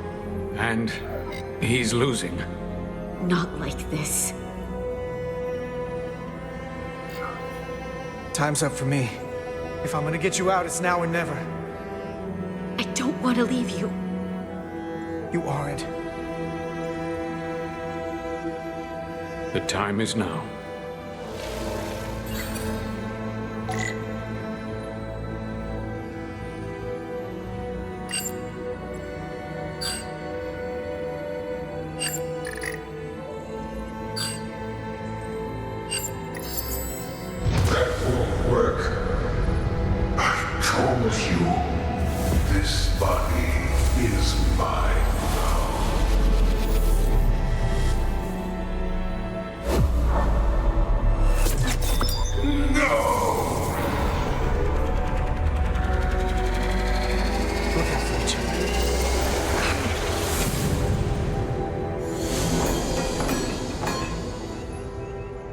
and he's losing. Not like this. Time's up for me. If I'm gonna get you out, it's now or never. I don't want to leave you. You aren't. The time is now.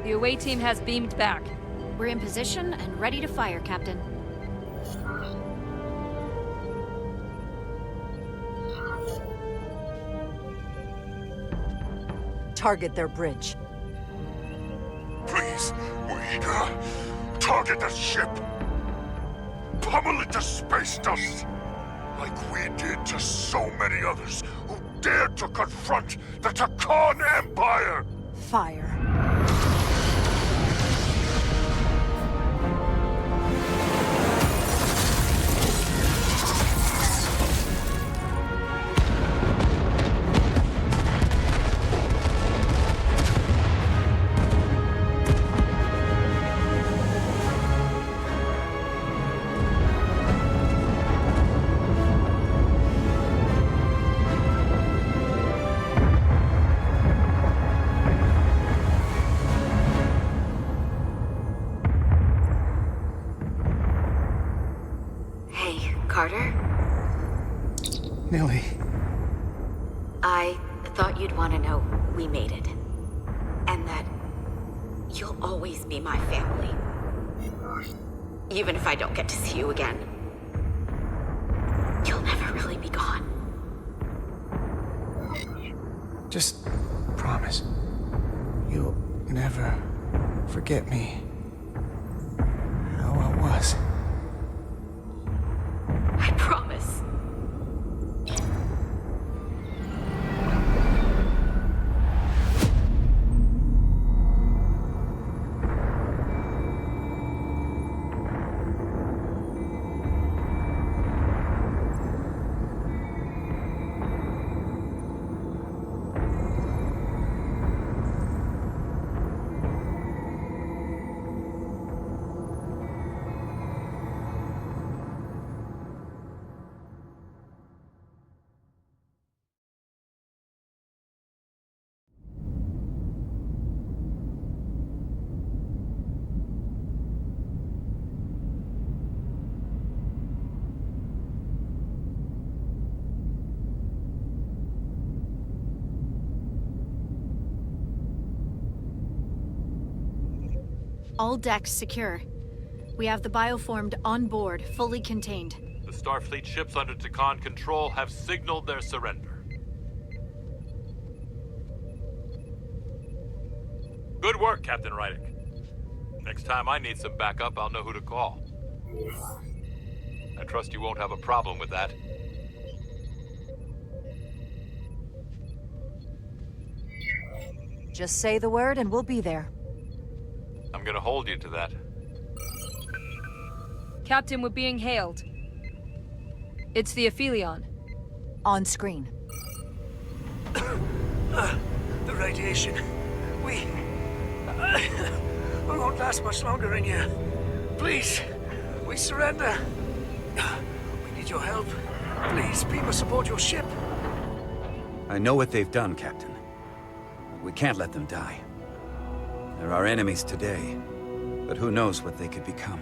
The away team has beamed back. We're in position and ready to fire, Captain. Target their bridge. Please, we target the ship. Pummel it to space dust. Like we did to so many others who dared to confront the Takan Empire. Fire. Carter? Nilly. I thought you'd want to know we made it. And that you'll always be my family. Even if I don't get to see you again. You'll never really be gone. Just promise. You'll never forget me. How I was. I promise. All decks secure. We have the bioformed on board, fully contained. The Starfleet ships under Takan control have signaled their surrender. Good work, Captain Rydick. Next time I need some backup, I'll know who to call. I trust you won't have a problem with that. Just say the word and we'll be there. I'm gonna hold you to that. Captain, we're being hailed. It's the Aphelion. On screen. The radiation. We won't last much longer in here. Please, we surrender. We need your help. Please, beam us aboard your ship. I know what they've done, Captain. We can't let them die. They're our enemies today, but who knows what they could become.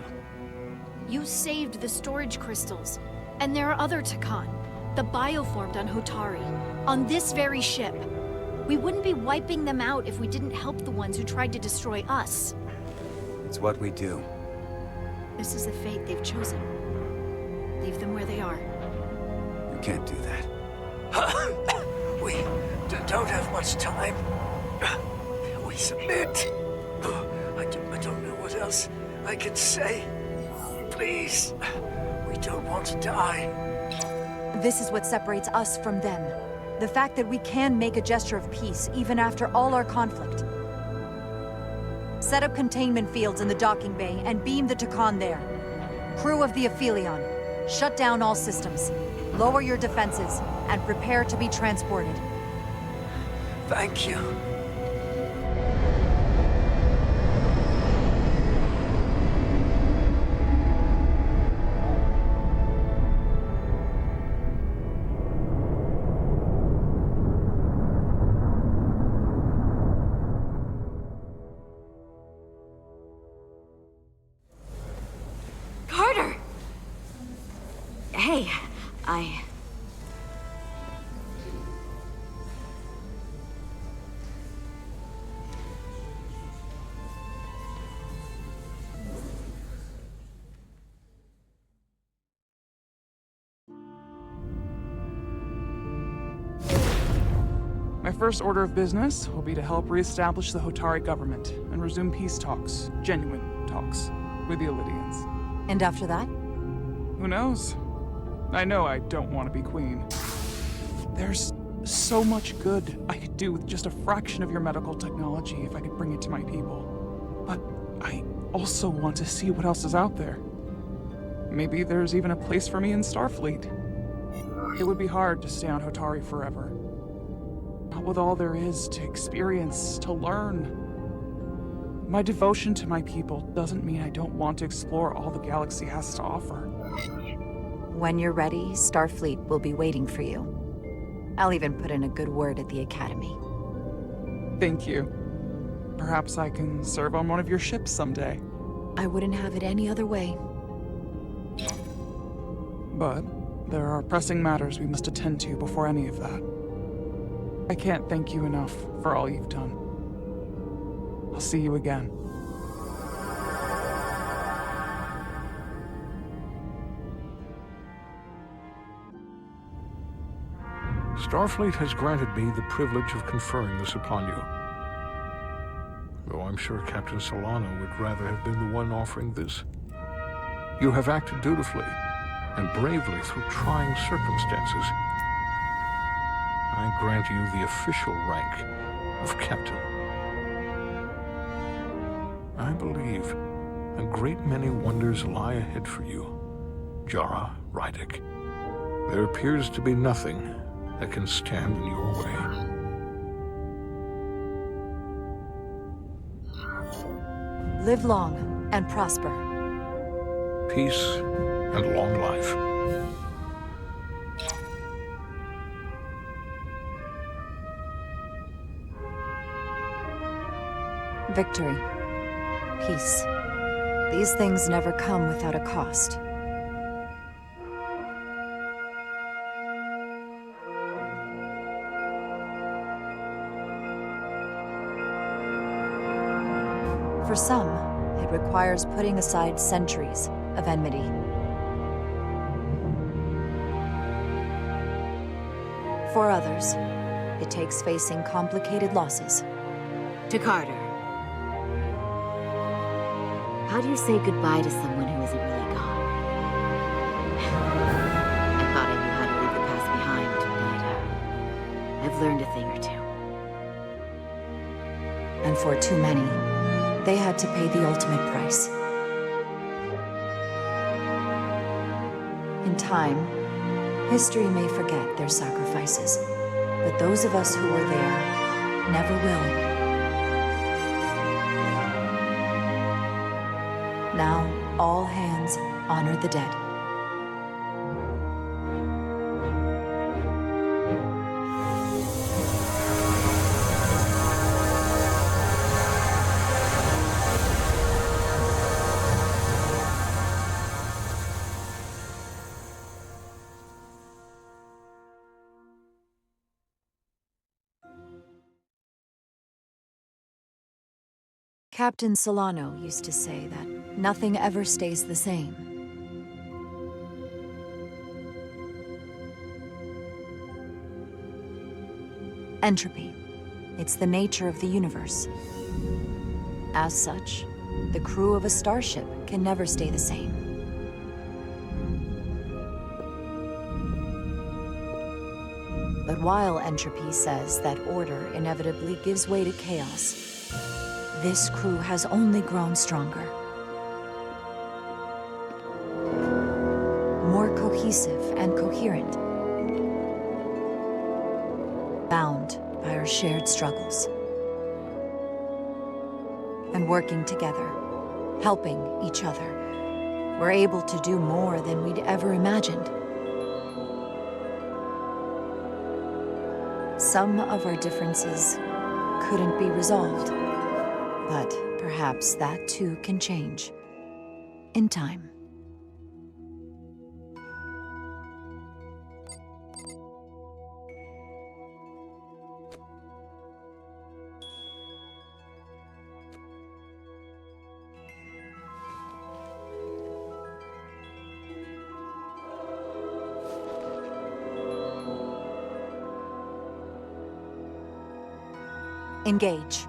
You saved the storage crystals, and there are other Takan. The bioformed on Hotari, on this very ship. We wouldn't be wiping them out if we didn't help the ones who tried to destroy us. It's what we do. This is the fate they've chosen. Leave them where they are. You can't do that. We don't have much time. We submit. I don't know what else I can say. Please, we don't want to die. This is what separates us from them. The fact that we can make a gesture of peace, even after all our conflict. Set up containment fields in the docking bay and beam the Takan there. Crew of the Aphelion, shut down all systems. Lower your defenses, and prepare to be transported. Thank you. Carter! Hey, My first order of business will be to help reestablish the Hotari government and resume peace talks, genuine talks, with the Illidians. And after that? Who knows? I know I don't want to be queen. There's so much good I could do with just a fraction of your medical technology if I could bring it to my people. But I also want to see what else is out there. Maybe there's even a place for me in Starfleet. It would be hard to stay on Hotari forever. Not with all there is to experience, to learn. My devotion to my people doesn't mean I don't want to explore all the galaxy has to offer. When you're ready, Starfleet will be waiting for you. I'll even put in a good word at the Academy. Thank you. Perhaps I can serve on one of your ships someday. I wouldn't have it any other way. But there are pressing matters we must attend to before any of that. I can't thank you enough for all you've done. I'll see you again. Starfleet has granted me the privilege of conferring this upon you. Though I'm sure Captain Solano would rather have been the one offering this. You have acted dutifully and bravely through trying circumstances. I grant you the official rank of Captain. I believe a great many wonders lie ahead for you, Jara Rydick. There appears to be nothing that can stand in your way. Live long and prosper. Peace and long life. Victory. Peace. These things never come without a cost. For some, it requires putting aside centuries of enmity. For others, it takes facing complicated losses. To Carter. How do you say goodbye to someone who isn't really gone? I thought I knew how to leave the past behind, but I've learned a thing or two. And for too many, they had to pay the ultimate price. In time, history may forget their sacrifices, but those of us who were there never will. Now, all hands honor the dead. Captain Solano used to say that nothing ever stays the same. Entropy. It's the nature of the universe. As such, the crew of a starship can never stay the same. But while entropy says that order inevitably gives way to chaos, this crew has only grown stronger. More cohesive and coherent. Bound by our shared struggles. And working together, helping each other, we're able to do more than we'd ever imagined. Some of our differences couldn't be resolved. But perhaps that too can change. In time. Engage.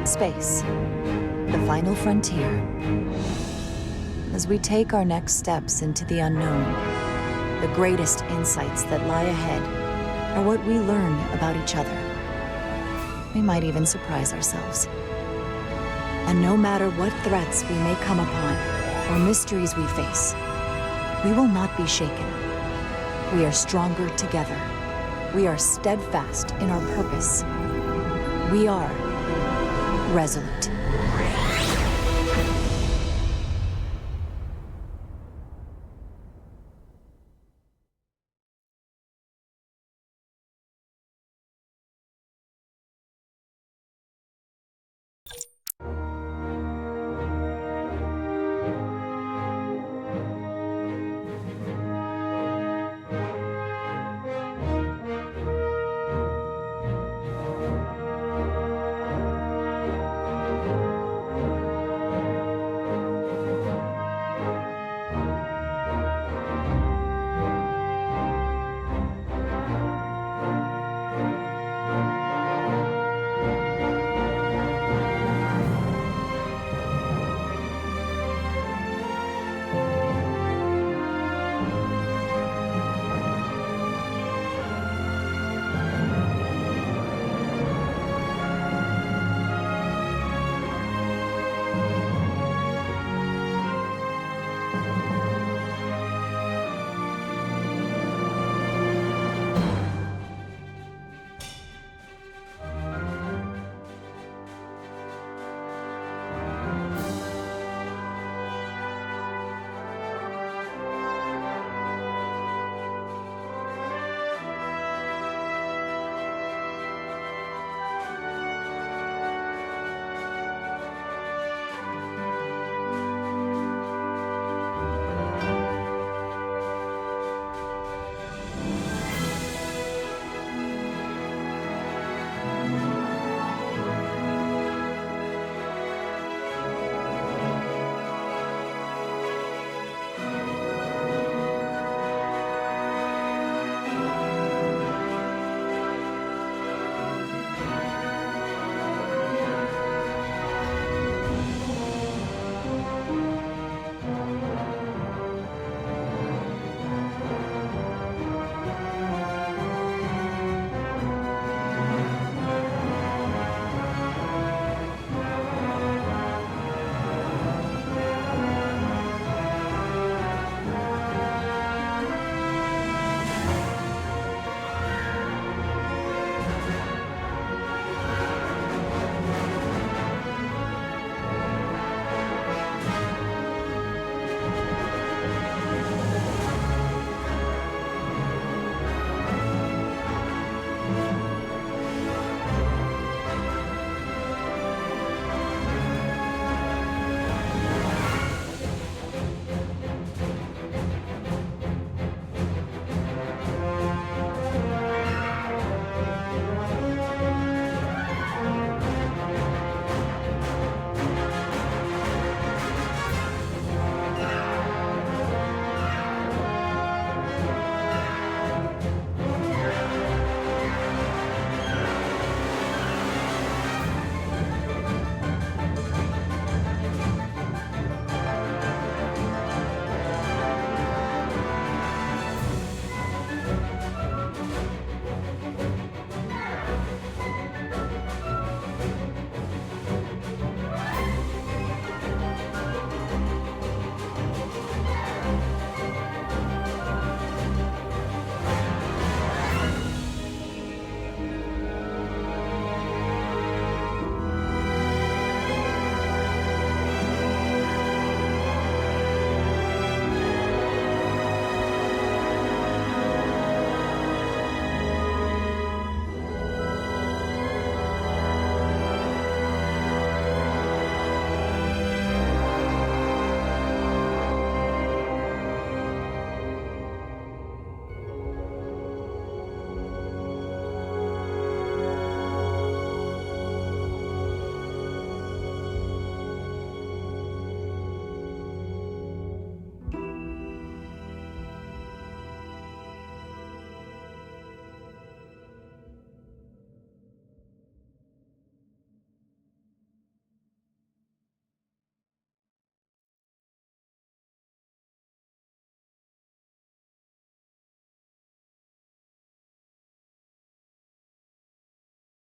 Space, the final frontier. As we take our next steps into the unknown, the greatest insights that lie ahead are what we learn about each other. We might even surprise ourselves. And no matter what threats we may come upon, or mysteries we face, we will not be shaken. We are stronger together. We are steadfast in our purpose. We are resolute.